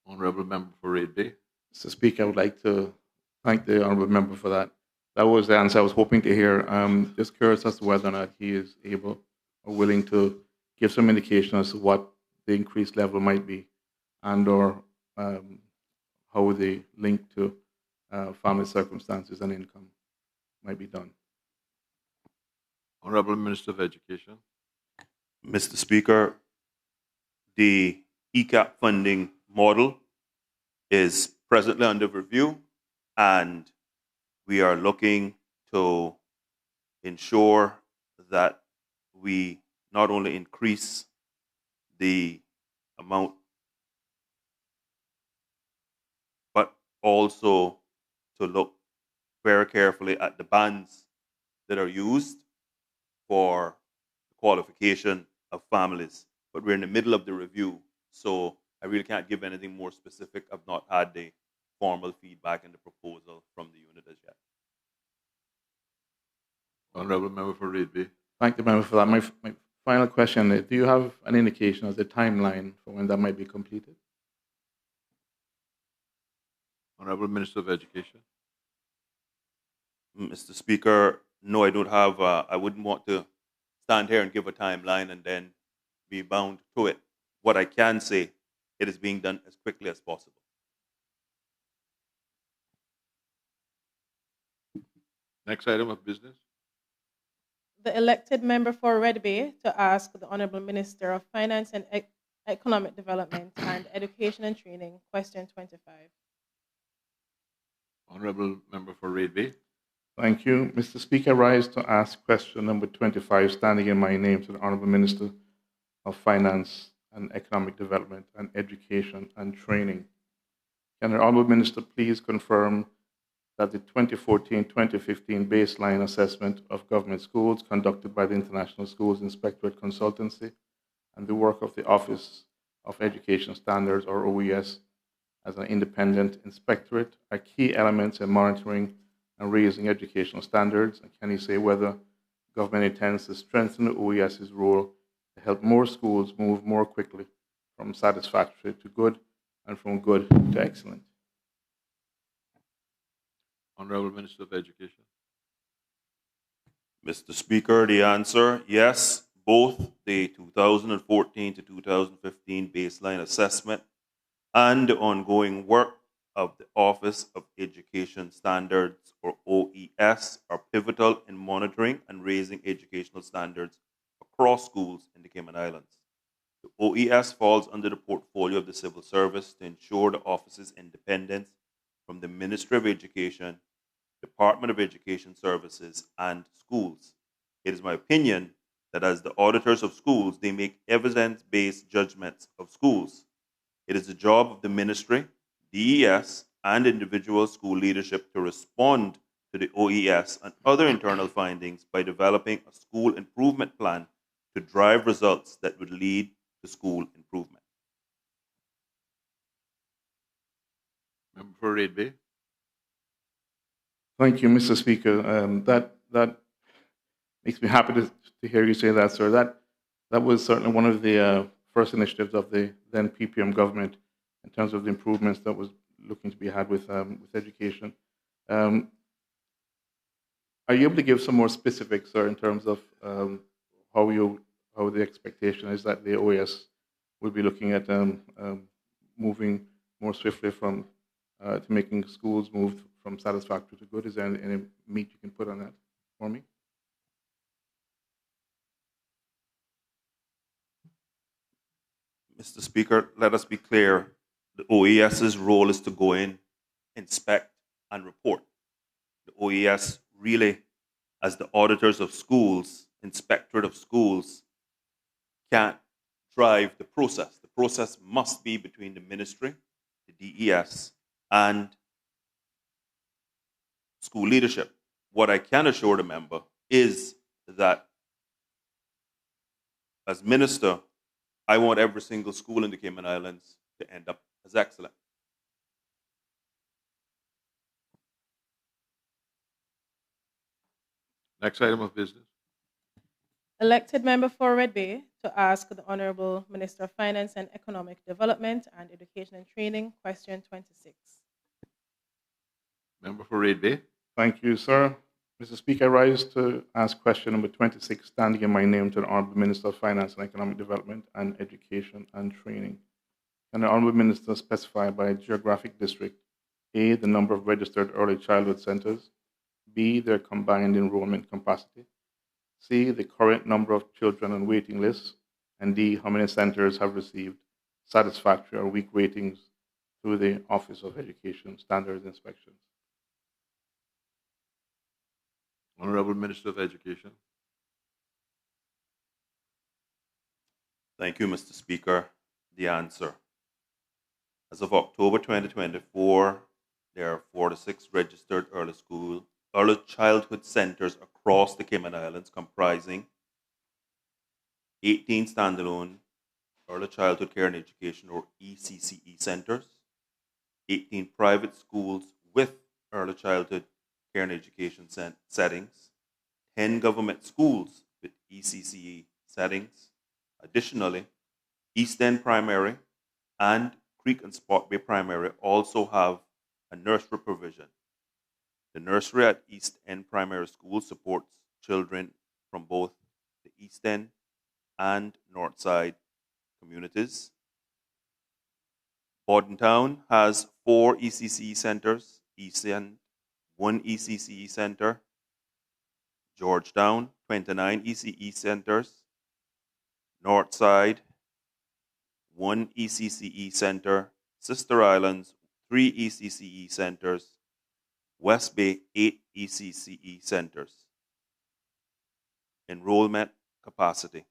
Honorable member for Red Bay. Mr. Speaker, I would like to thank the Honorable Member for that. That was the answer I was hoping to hear. Just curious as to whether or not he is able or willing to give some indication as to what the increased level might be, and or how the link to family circumstances and income might be done. Honorable Minister of Education. Mr. Speaker, the ECAP funding model is presently under review, and we are looking to ensure that we not only increase the amount, but also to look very carefully at the bands that are used for the qualification of families. But we're in the middle of the review, so I really can't give anything more specific. I've not had the formal feedback and the proposal from the unit as yet. Honorable member for Red Bay. Thank the member for that. My final question, do you have an indication of the timeline for when that might be completed? Honorable Minister of Education. Mr. Speaker, no, I don't have, I wouldn't want to stand here and give a timeline and then be bound to it. What I can say, it is being done as quickly as possible. Next item of business. The elected member for Red Bay to ask the Honorable Minister of Finance and Economic Development and Education and Training, question 25. Honorable member for Red Bay. Thank you. Mr. Speaker, I rise to ask question number 25, standing in my name, to the Honorable Minister of Finance and Economic Development and Education and Training. Can the Honourable Minister please confirm that the 2014-2015 baseline assessment of government schools conducted by the International Schools Inspectorate Consultancy and the work of the Office of Education Standards, or OES, as an independent inspectorate are key elements in monitoring and raising educational standards? And can you say whether government intends to strengthen the OES's role to help more schools move more quickly from satisfactory to good and from good to excellent? Honorable Minister of Education. Mr. Speaker, the answer, yes, both the 2014 to 2015 baseline assessment and the ongoing work of the Office of Education Standards, or OES, are pivotal in monitoring and raising educational standards across schools in the Cayman Islands. The OES falls under the portfolio of the Civil Service to ensure the office's independence from the Ministry of Education, Department of Education Services, and schools. It is my opinion that as the auditors of schools, they make evidence-based judgments of schools. It is the job of the ministry, DES, and individual school leadership to respond to the OES and other internal findings by developing a school improvement plan to drive results that would lead to school improvement. Member for Red Bay. Thank you, Mr. Speaker. That makes me happy to hear you say that, sir. That was certainly one of the first initiatives of the then PPM government in terms of the improvements that was looking to be had with education. Are you able to give some more specifics, sir, in terms of how the expectation is that the OAS will be looking at moving more swiftly from to making schools move from satisfactory to good? Is there any meat you can put on that for me? Mr. Speaker, let us be clear. The OES's role is to go in, inspect, and report. The OES really, as the auditors of schools, inspectorate of schools, can't drive the process. The process must be between the ministry, the DES, and school leadership. What I can assure the member is that as minister, I want every single school in the Cayman Islands to end up as excellent. Next item of business. Elected member for Red Bay to ask the Honorable Minister of Finance and Economic Development and Education and Training, question 26. Member for Red Bay. Thank you, sir. Mr. Speaker, I rise to ask question number 26, standing in my name to the Honourable Minister of Finance and Economic Development and Education and Training. Can the Honourable Minister specify by geographic district, A, the number of registered early childhood centres, B, their combined enrollment capacity, C, the current number of children on waiting lists, and D, how many centres have received satisfactory or weak ratings through the Office of Education Standards Inspections? Honorable Minister of Education. Thank you, Mr. Speaker. The answer. As of October 2024, there are 46 registered early childhood centers across the Cayman Islands, comprising 18 standalone early childhood care and education, or ECCE centers, 18 private schools with early childhood care and education settings, 10 government schools with ECCE settings. Additionally, East End Primary and Creek and Spot Bay Primary also have a nursery provision. The nursery at East End Primary School supports children from both the East End and North Side communities. Bordentown has 4 ECCE centers, East End, 1 ECCE center, Georgetown, 29 ECE centers, North Side, 1 ECCE center, Sister Islands, 3 ECCE centers, West Bay, 8 ECCE centers. Enrollment capacity.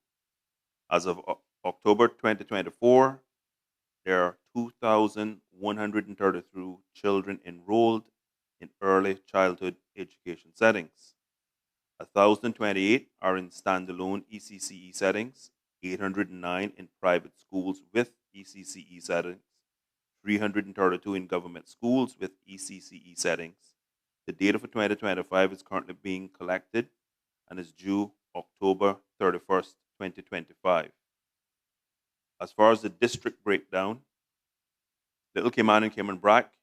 As of October 2024, there are 2,132 children enrolled in early childhood education settings. 1,028 are in standalone ECCE settings, 809 in private schools with ECCE settings, 332 in government schools with ECCE settings. The data for 2025 is currently being collected and is due October 31st, 2025. As far as the district breakdown, Little Cayman and Cayman Brac,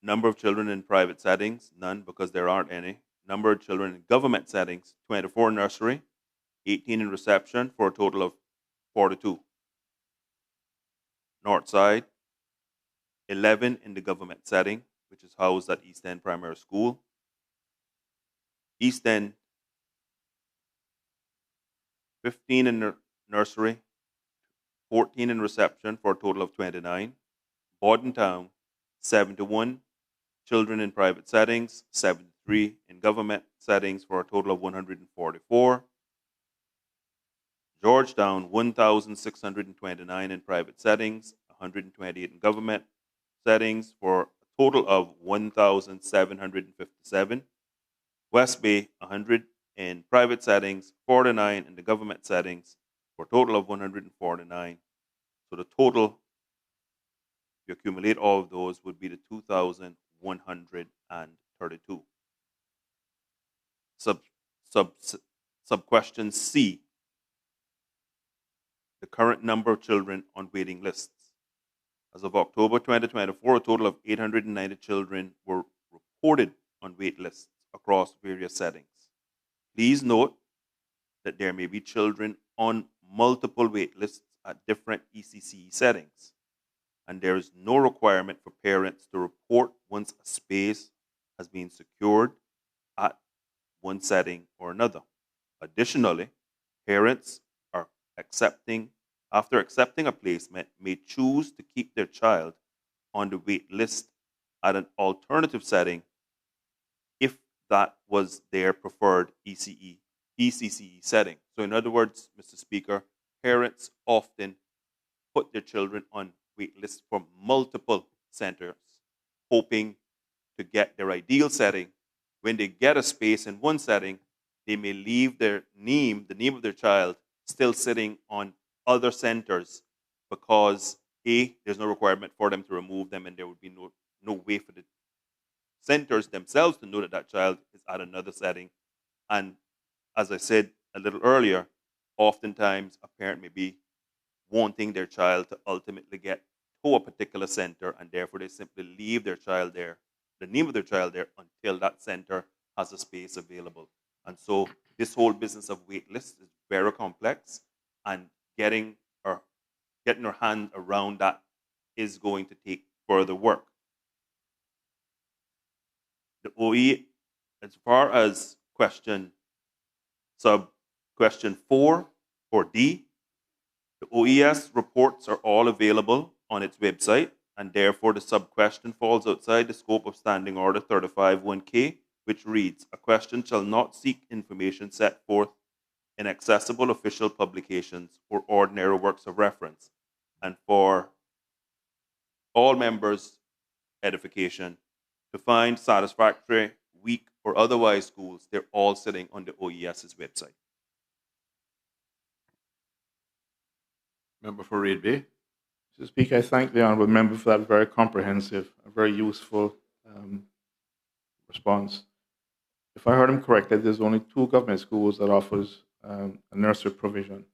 number of children in private settings, none because there aren't any. Number of children in government settings, 24 in nursery, 18 in reception for a total of 42. Northside, 11 in the government setting, which is housed at East End Primary School. East End, 15 in nursery, 14 in reception for a total of 29. Bordentown, 71 children in private settings, 73 in government settings for a total of 144. Georgetown, 1,629 in private settings, 128 in government settings for a total of 1,757. West Bay, 100 in private settings, 49 in the government settings for a total of 149. So the total, if you accumulate all of those, would be the 2,132. Sub-question C, the current number of children on waiting lists. As of October 2024, a total of 890 children were reported on wait lists across various settings. Please note that there may be children on multiple wait lists at different ECCE settings, and there is no requirement for parents to report once a space has been secured at one setting or another. Additionally, parents after accepting a placement, may choose to keep their child on the wait list at an alternative setting if that was their preferred ECCE setting. So in other words, Mr. Speaker, parents often put their children on wait lists for multiple centers, hoping to get their ideal setting. When they get a space in one setting, they may leave the name of their child, still sitting on other centers because A, there's no requirement for them to remove them, and there would be no way for the centers themselves to know that that child is at another setting. And as I said a little earlier, oftentimes a parent may be wanting their child to ultimately get to a particular center, and therefore they simply leave their child there, the name of their child there, until that center has a space available. And so this whole business of wait lists is very complex, and getting our hand around that is going to take further work. The OE, as far as question 4 or D, the OES reports are all available on its website, and therefore the sub-question falls outside the scope of Standing Order 35-1K, which reads, a question shall not seek information set forth in accessible official publications or ordinary works of reference. And for all members' edification, to find satisfactory, weak, or otherwise schools, they're all sitting on the OES's website. Member for Reid Bay. Mr. Speaker, I thank the honourable member for that very comprehensive, very useful response. If I heard him correctly, there's only 2 government schools that offers a nursery provision.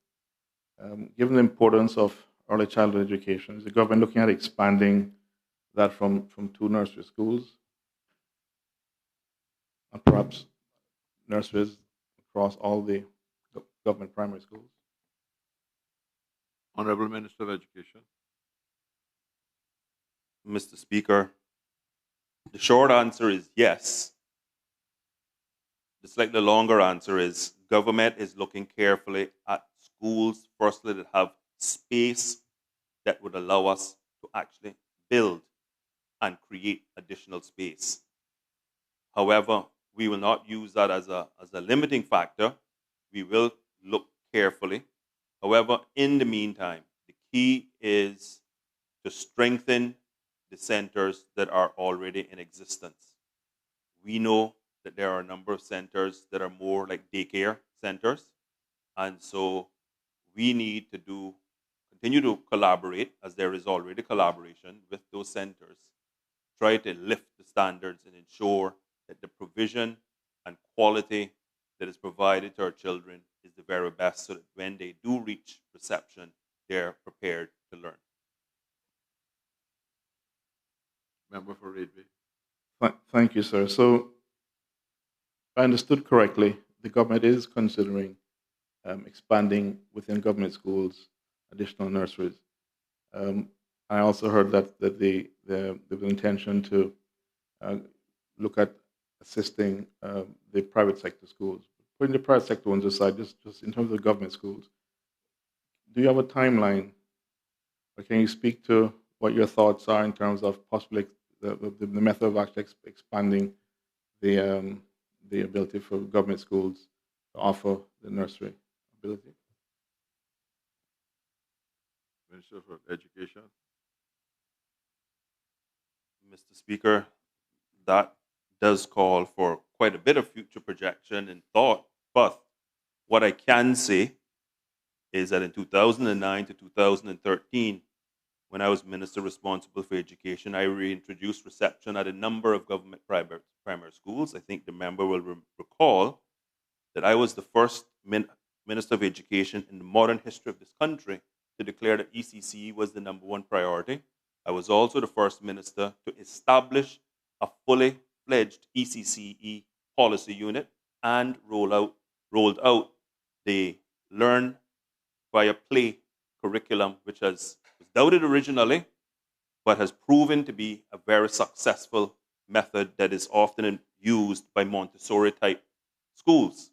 Given the importance of early childhood education, is the government looking at expanding that from 2 nursery schools? And perhaps nurseries across all the government primary schools? Honourable Minister of Education. Mr. Speaker, the short answer is yes. The slightly longer answer is government is looking carefully at schools, firstly, that have space that would allow us to actually build and create additional space. However, we will not use that as a limiting factor. We will look carefully. However, in the meantime, the key is to strengthen the centers that are already in existence. We know that there are a number of centers that are more like daycare centers, and so we need to continue to collaborate, as there is already collaboration with those centers, try to lift the standards and ensure that the provision and quality that is provided to our children is the very best, so that when they do reach reception, they're prepared to learn. Member for Redway. Thank you, sir. So, if I understood correctly, the government is considering expanding within government schools additional nurseries. I also heard that the intention to look at assisting the private sector schools. Putting the private sector ones aside, just in terms of the government schools, do you have a timeline, or can you speak to what your thoughts are in terms of possibly the method of actually expanding the ability for government schools to offer the nursery ability? Minister for Education. Mr. Speaker, that does call for quite a bit of future projection and thought, but what I can say is that in 2009 to 2013, when I was minister responsible for education, I reintroduced reception at a number of government primary schools. I think the member will recall that I was the first minister of education in the modern history of this country to declare that ECCE was the #1 priority. I was also the first minister to establish a fully fledged ECCE policy unit and rolled out the Learn via Play curriculum, which was doubted originally, but has proven to be a very successful method that is often used by Montessori-type schools.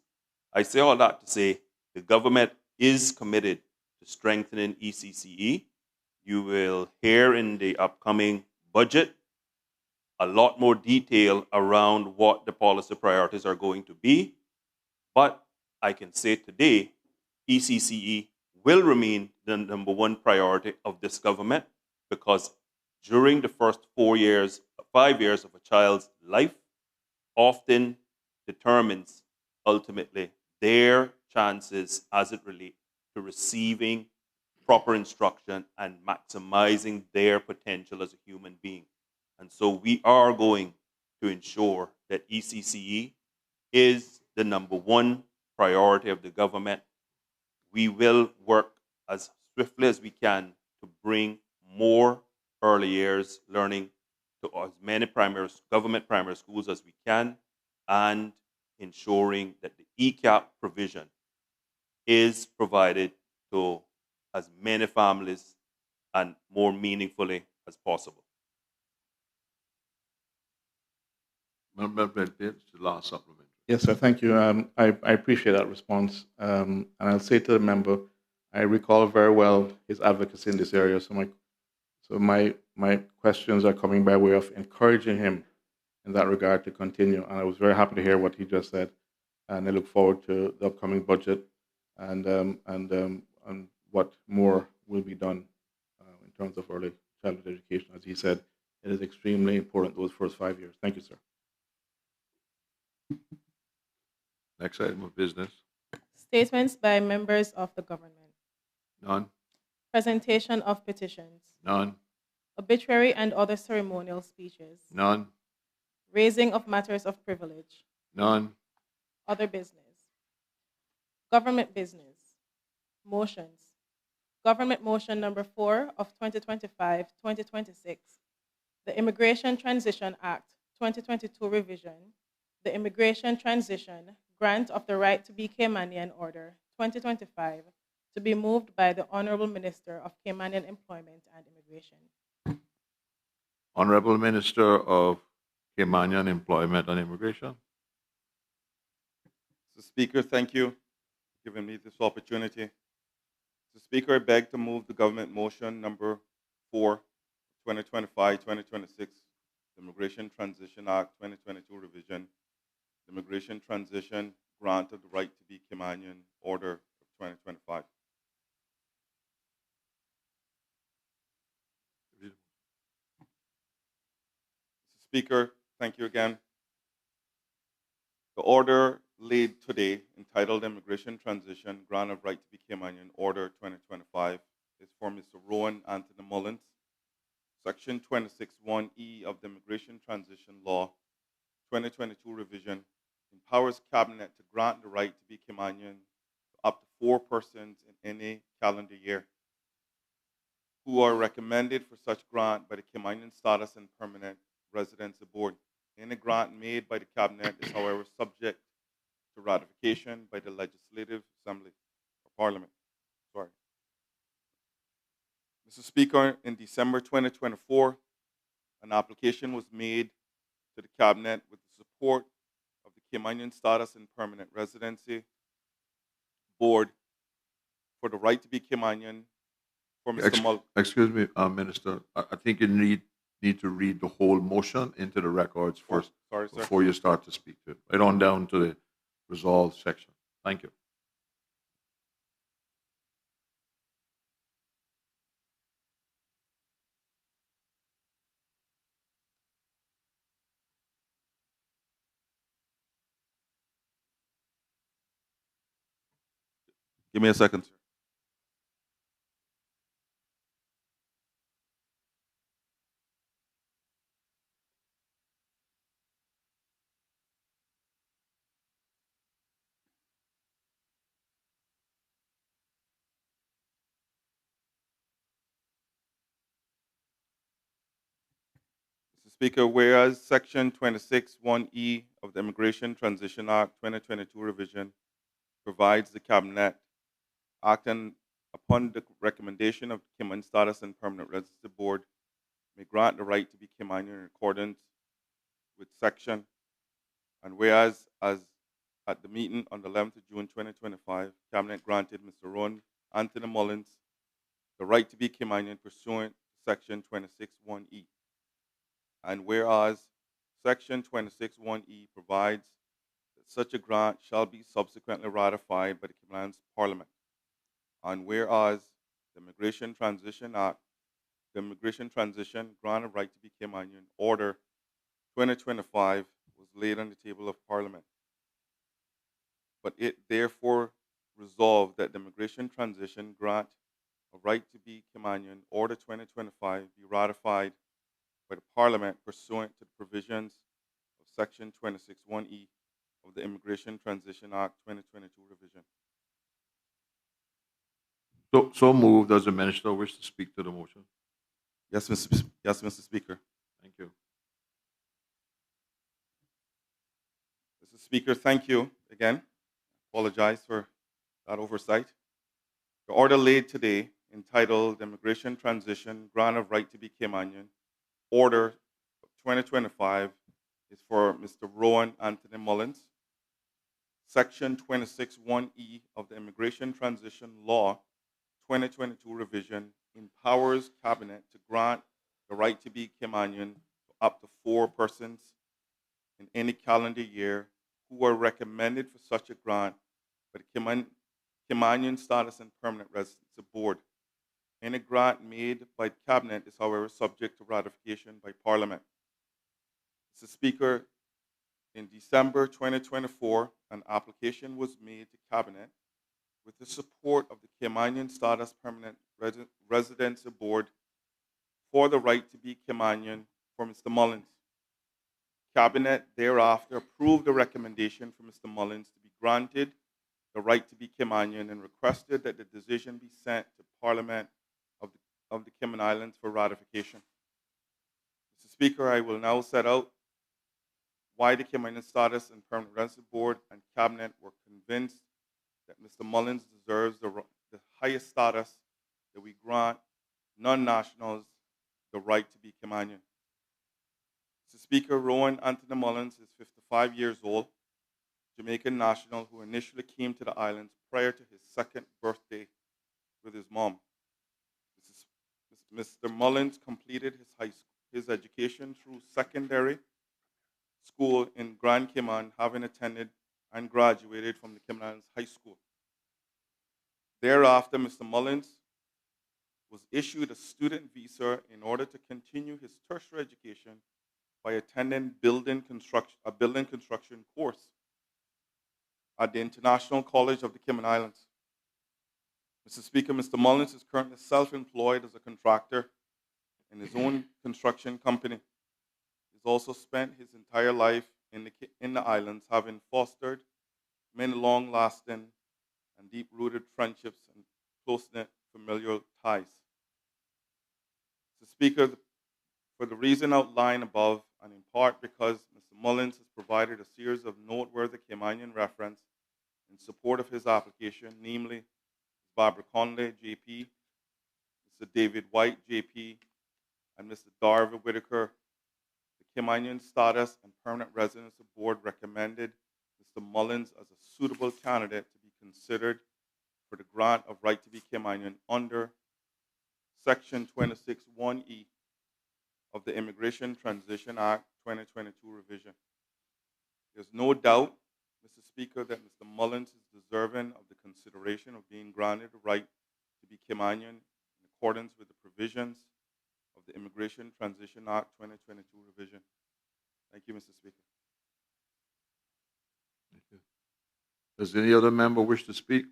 I say all that to say the government is committed to strengthening ECCE. You will hear in the upcoming budget a lot more detail around what the policy priorities are going to be. But I can say today, ECCE will remain the #1 priority of this government, because during the first 5 years of a child's life often determines ultimately their chances as it relates to receiving proper instruction and maximizing their potential as a human being. And so we are going to ensure that ECCE is the #1 priority of the government. We will work as swiftly as we can to bring more early years learning to as many government primary schools as we can, and ensuring that the ECAP provision is provided to as many families and more meaningfully as possible. Member Brentfield, the last supplement. Yes, sir. Thank you. I appreciate that response. And I'll say to the member, I recall very well his advocacy in this area. So my questions are coming by way of encouraging him in that regard to continue. And I was very happy to hear what he just said. And I look forward to the upcoming budget and what more will be done in terms of early childhood education. As he said, it is extremely important those first 5 years. Thank you, sir. Next item of business. Statements by members of the government. None. Presentation of petitions. None. Obituary and other ceremonial speeches. None. Raising of matters of privilege. None. Other business. Government business. Motions. Government motion number 4 of 2025-2026. The Immigration Transition Act 2022 revision. The Immigration Transition Grant of the Right to be Caymanian Order 2025 to be moved by the Honorable Minister of Caymanian Employment and Immigration. Honorable Minister of Caymanian Employment and Immigration. Mr. Speaker, thank you for giving me this opportunity. Mr. Speaker, I beg to move the government motion number 4, 2025-2026, the Immigration Transition Act 2022 revision, the Immigration Transition Grant of the Right to be Caymanian Order of 2025. Speaker, thank you again. The order laid today, entitled Immigration Transition, Grant of Right to be Caymanian, Order 2025, is for Mr. Rowan Anthony Mullins. Section 26(1)(e) of the Immigration Transition Law 2022 revision empowers Cabinet to grant the right to be Caymanian to up to 4 persons in any calendar year who are recommended for such grant by the Caymanian Status and Permanent Residency Board. Any grant made by the Cabinet is, however, subject to ratification by the Legislative Assembly or Parliament. Mr. Speaker, in December 2024, an application was made to the Cabinet with the support of the Caymanian Status and Permanent Residency Board for the right to be Caymanian for Mr. Mullins. Excuse me, Minister. I think you need to read the whole motion into the records first Sorry, sir. before you start to speak to it. Right on down to the resolve section. Thank you. Give me a second, sir. Mr. Speaker, whereas Section 26(1)(e) of the Immigration Transition Act 2022 revision provides the Cabinet, acting upon the recommendation of the Caymanian Status and Permanent Residency Board, may grant the right to be Caymanian in accordance with Section, and whereas as at the meeting on the 11th of June 2025, Cabinet granted Mr. Rowan Anthony Mullins the right to be Caymanian pursuant to Section 26(1)(e). And whereas Section 26(1)(e) provides that such a grant shall be subsequently ratified by the Caymanian Parliament. And whereas the Immigration Transition Act, the Immigration Transition Grant of Right to be Caymanian Order 2025 was laid on the table of Parliament. But it therefore resolved that the Immigration Transition Grant of Right to be Caymanian Order 2025 be ratified by the Parliament pursuant to the provisions of Section 26(1)(e) of the Immigration Transition Act 2022 revision. So moved. Does the Minister wish to speak to the motion? Yes, Mr. Speaker. Thank you. Mr. Speaker, thank you again. Apologize for that oversight. The order laid today, entitled Immigration Transition Grant of Right to be Caymanian, Order 2025, is for Mr. Rowan Anthony Mullins. Section 26(1)(e) of the Immigration Transition Law 2022 revision empowers Cabinet to grant the right to be Caymanian to up to 4 persons in any calendar year who are recommended for such a grant by the Caymanian Status and Permanent Residency Board. Any grant made by Cabinet is, however, subject to ratification by Parliament. Mr. Speaker, in December 2024, an application was made to Cabinet with the support of the Caymanian Status Permanent Residency Board for the right to be Caymanian for Mr. Mullins. Cabinet thereafter approved the recommendation for Mr. Mullins to be granted the right to be Caymanian and requested that the decision be sent to Parliament of the Cayman Islands for ratification. Mr. Speaker, I will now set out why the Caymanian Status and Permanent Residency Board and Cabinet were convinced that Mr. Mullins deserves the highest status that we grant non-nationals the right to be Caymanian. Mr. Speaker, Rowan Anthony Mullins is 55 years old, Jamaican national who initially came to the islands prior to his 2nd birthday with his mom. Mr. Mullins completed his education through secondary school in Grand Cayman, having attended and graduated from the Cayman Islands High School. Thereafter, Mr. Mullins was issued a student visa in order to continue his tertiary education by attending a building construction course at the International College of the Cayman Islands. Mr. Speaker, Mr. Mullins is currently self-employed as a contractor in his own construction company. He's also spent his entire life in the islands, having fostered many long-lasting and deep-rooted friendships and close-knit familial ties. Mr. Speaker, for the reason outlined above, and in part because Mr. Mullins has provided a series of noteworthy Caymanian reference in support of his application, namely Ms. Barbara Conley, JP, Mr. David White, JP, and Mr. Darva Whitaker, the Caymanian Status and Permanent Residency Board recommended Mr. Mullins as a suitable candidate to be considered for the grant of right to be Caymanian under Section 26(1)(e) of the Immigration Transition Act 2022 revision. There's no doubt, Mr. Speaker, that Mr. Mullins is deserving of the consideration of being granted the right to be Caymanian in accordance with the provisions of the Immigration Transition Act 2022 revision. Thank you, Mr. Speaker. Thank you. Does any other member wish to speak?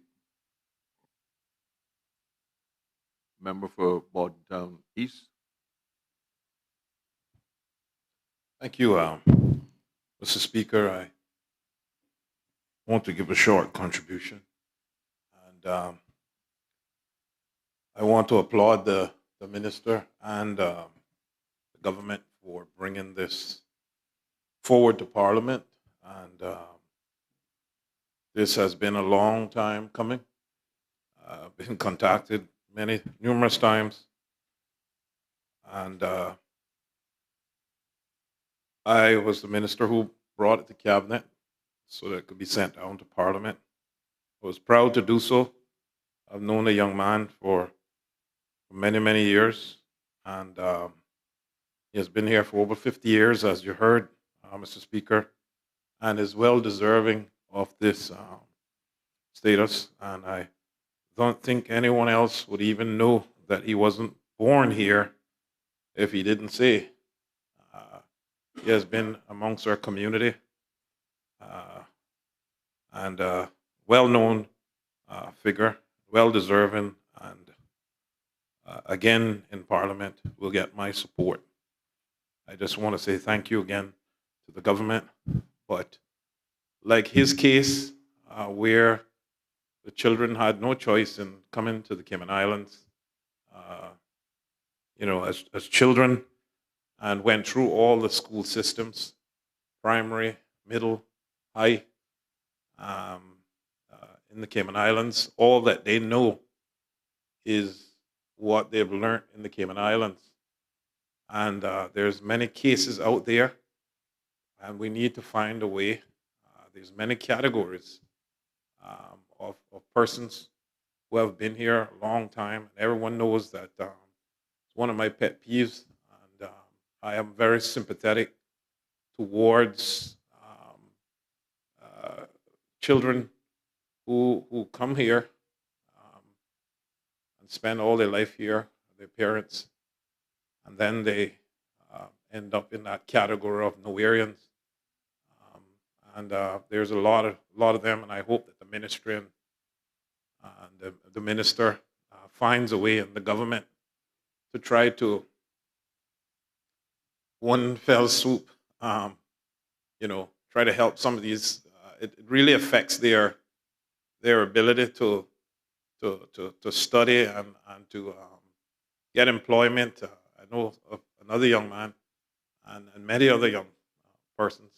Member for Bordentown East. Thank you, Mr. Speaker. I want to give a short contribution. And I want to applaud the minister and the government for bringing this forward to Parliament. And this has been a long time coming. I've been contacted numerous times. And I was the minister who brought it to Cabinet so that it could be sent down to Parliament. I was proud to do so. I've known the young man for many, many years, and he has been here for over 50 years, as you heard, Mr. Speaker, and is well deserving of this status. And I don't think anyone else would even know that he wasn't born here if he didn't say. He has been amongst our community and a well-known figure, well-deserving, and again in Parliament will get my support. I just want to say thank you again to the government. But like his case, where the children had no choice in coming to the Cayman Islands, as children, and went through all the school systems, primary, middle, high, in the Cayman Islands. All that they know is what they've learned in the Cayman Islands. And there's many cases out there, and we need to find a way. There's many categories of persons who have been here a long time. Everyone knows that it's one of my pet peeves. I am very sympathetic towards children who come here and spend all their life here, their parents, and then they end up in that category of Nowhereans. And there's a lot of them, and I hope that the ministry and the minister finds a way in the government to try to one fell swoop, try to help some of these. It really affects their ability to study and to get employment. I know of another young man and many other young persons,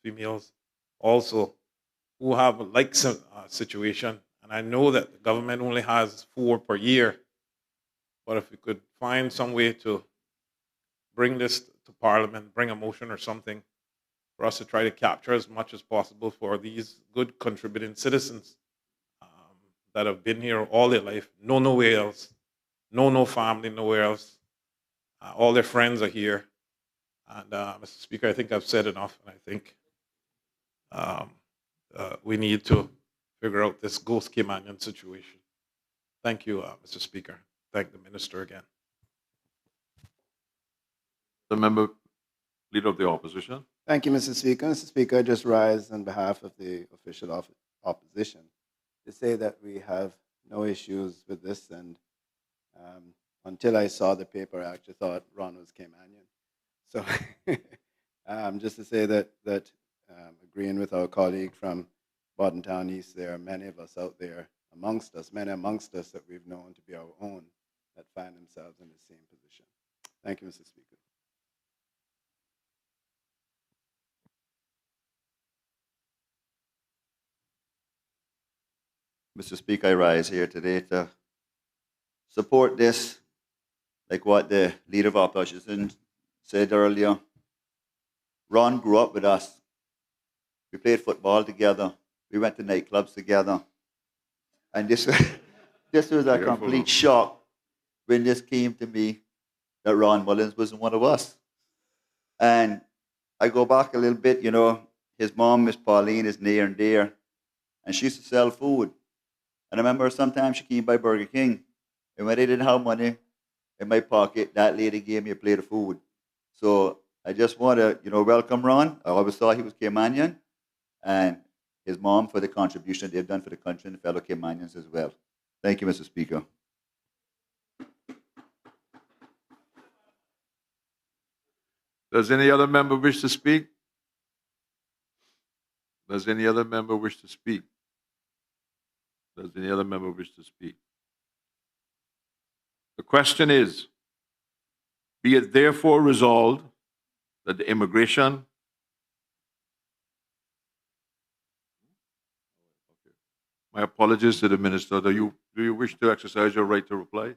females also, who have a like situation. And I know that the government only has 4 per year, but if we could find some way to bring this to Parliament, bring a motion or something for us to try to capture as much as possible for these good contributing citizens that have been here all their life, know nowhere else, know no family nowhere else. All their friends are here. And Mr. Speaker, I think I've said enough, and I think we need to figure out this ghost Caymanian situation. Thank you, Mr. Speaker. Thank the minister again. The member Leader of the Opposition. Thank you, Mr. Speaker. Mr. Speaker, I just rise on behalf of the official opposition to say that we have no issues with this. And until I saw the paper, I actually thought Ron was Caymanian. So just to say that agreeing with our colleague from Bodden Town East, there are many of us out there amongst us, many amongst us that we've known to be our own, that find themselves in the same position. Thank you, Mr. Speaker. Mr. Speaker, I rise here today to support this, like what the Leader of Opposition said earlier. Ron grew up with us. We played football together. We went to nightclubs together. And this was a complete shock when this came to me that Ron Mullins wasn't one of us. And I go back a little bit, his mom, Miss Pauline, is near and dear. And she used to sell food. And I remember sometimes she came by Burger King. And when I didn't have money in my pocket, that lady gave me a plate of food. So I just want to, welcome Ron. I always thought he was Caymanian. And his mom for the contribution they've done for the country and fellow Caymanians as well. Thank you, Mr. Speaker. Does any other member wish to speak? Does any other member wish to speak? Does any other member wish to speak? The question is, be it therefore resolved that the immigration My apologies to the minister. Do you wish to exercise your right to reply?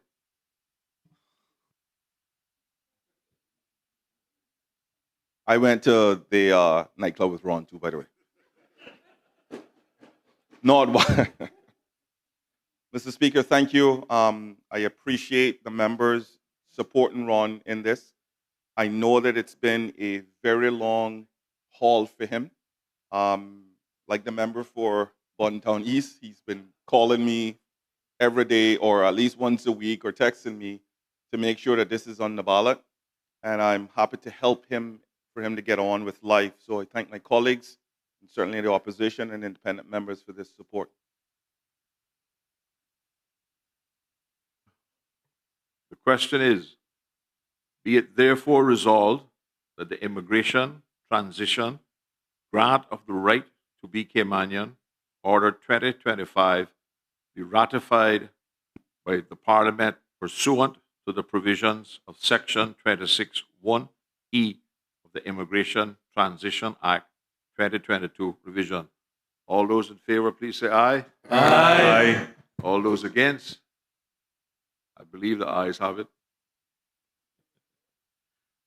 I went to the nightclub with Ron too, by the way. Not one. Mr. Speaker, thank you. I appreciate the members supporting Ron in this. I know that it's been a very long haul for him. Like the member for Bodden Town East, he's been calling me every day or at least once a week or texting me to make sure that this is on the ballot. And I'm happy to help him for him to get on with life. So I thank my colleagues and certainly the opposition and independent members for this support. The question is, be it therefore resolved that the immigration, transition, grant of the right to be Caymanian, Order 2025, be ratified by the Parliament pursuant to the provisions of Section 26(1)(e) of the Immigration Transition Act 2022 revision. All those in favor, please say aye. Aye. All those against? I believe the ayes have it.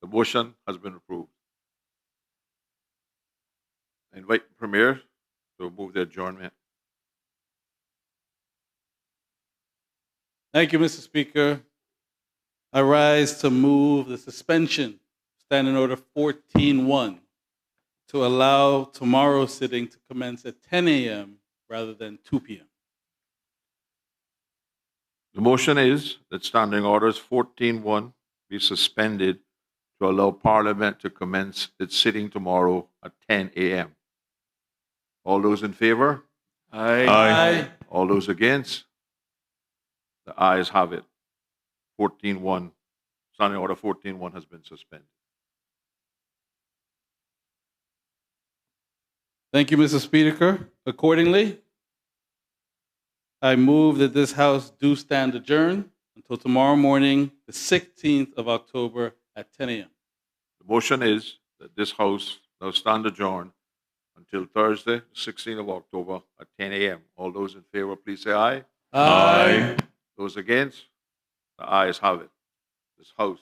The motion has been approved. I invite the Premier to move the adjournment. Thank you, Mr. Speaker. I rise to move the suspension, Standing Order 14-1, to allow tomorrow's sitting to commence at 10 a.m. rather than 2 p.m. The motion is that Standing Orders 14-1 be suspended to allow Parliament to commence its sitting tomorrow at 10 a.m. All those in favor? Aye. Aye. All those against? The ayes have it. 14-1. Standing Order 14-1 has been suspended. Thank you, Mr. Speaker. Accordingly, I move that this House do stand adjourned until tomorrow morning, the 16th of October at 10 a.m. The motion is that this House now stand adjourned until Thursday, the 16th of October at 10 a.m. All those in favor, please say aye. Aye. Those against? The ayes have it. This House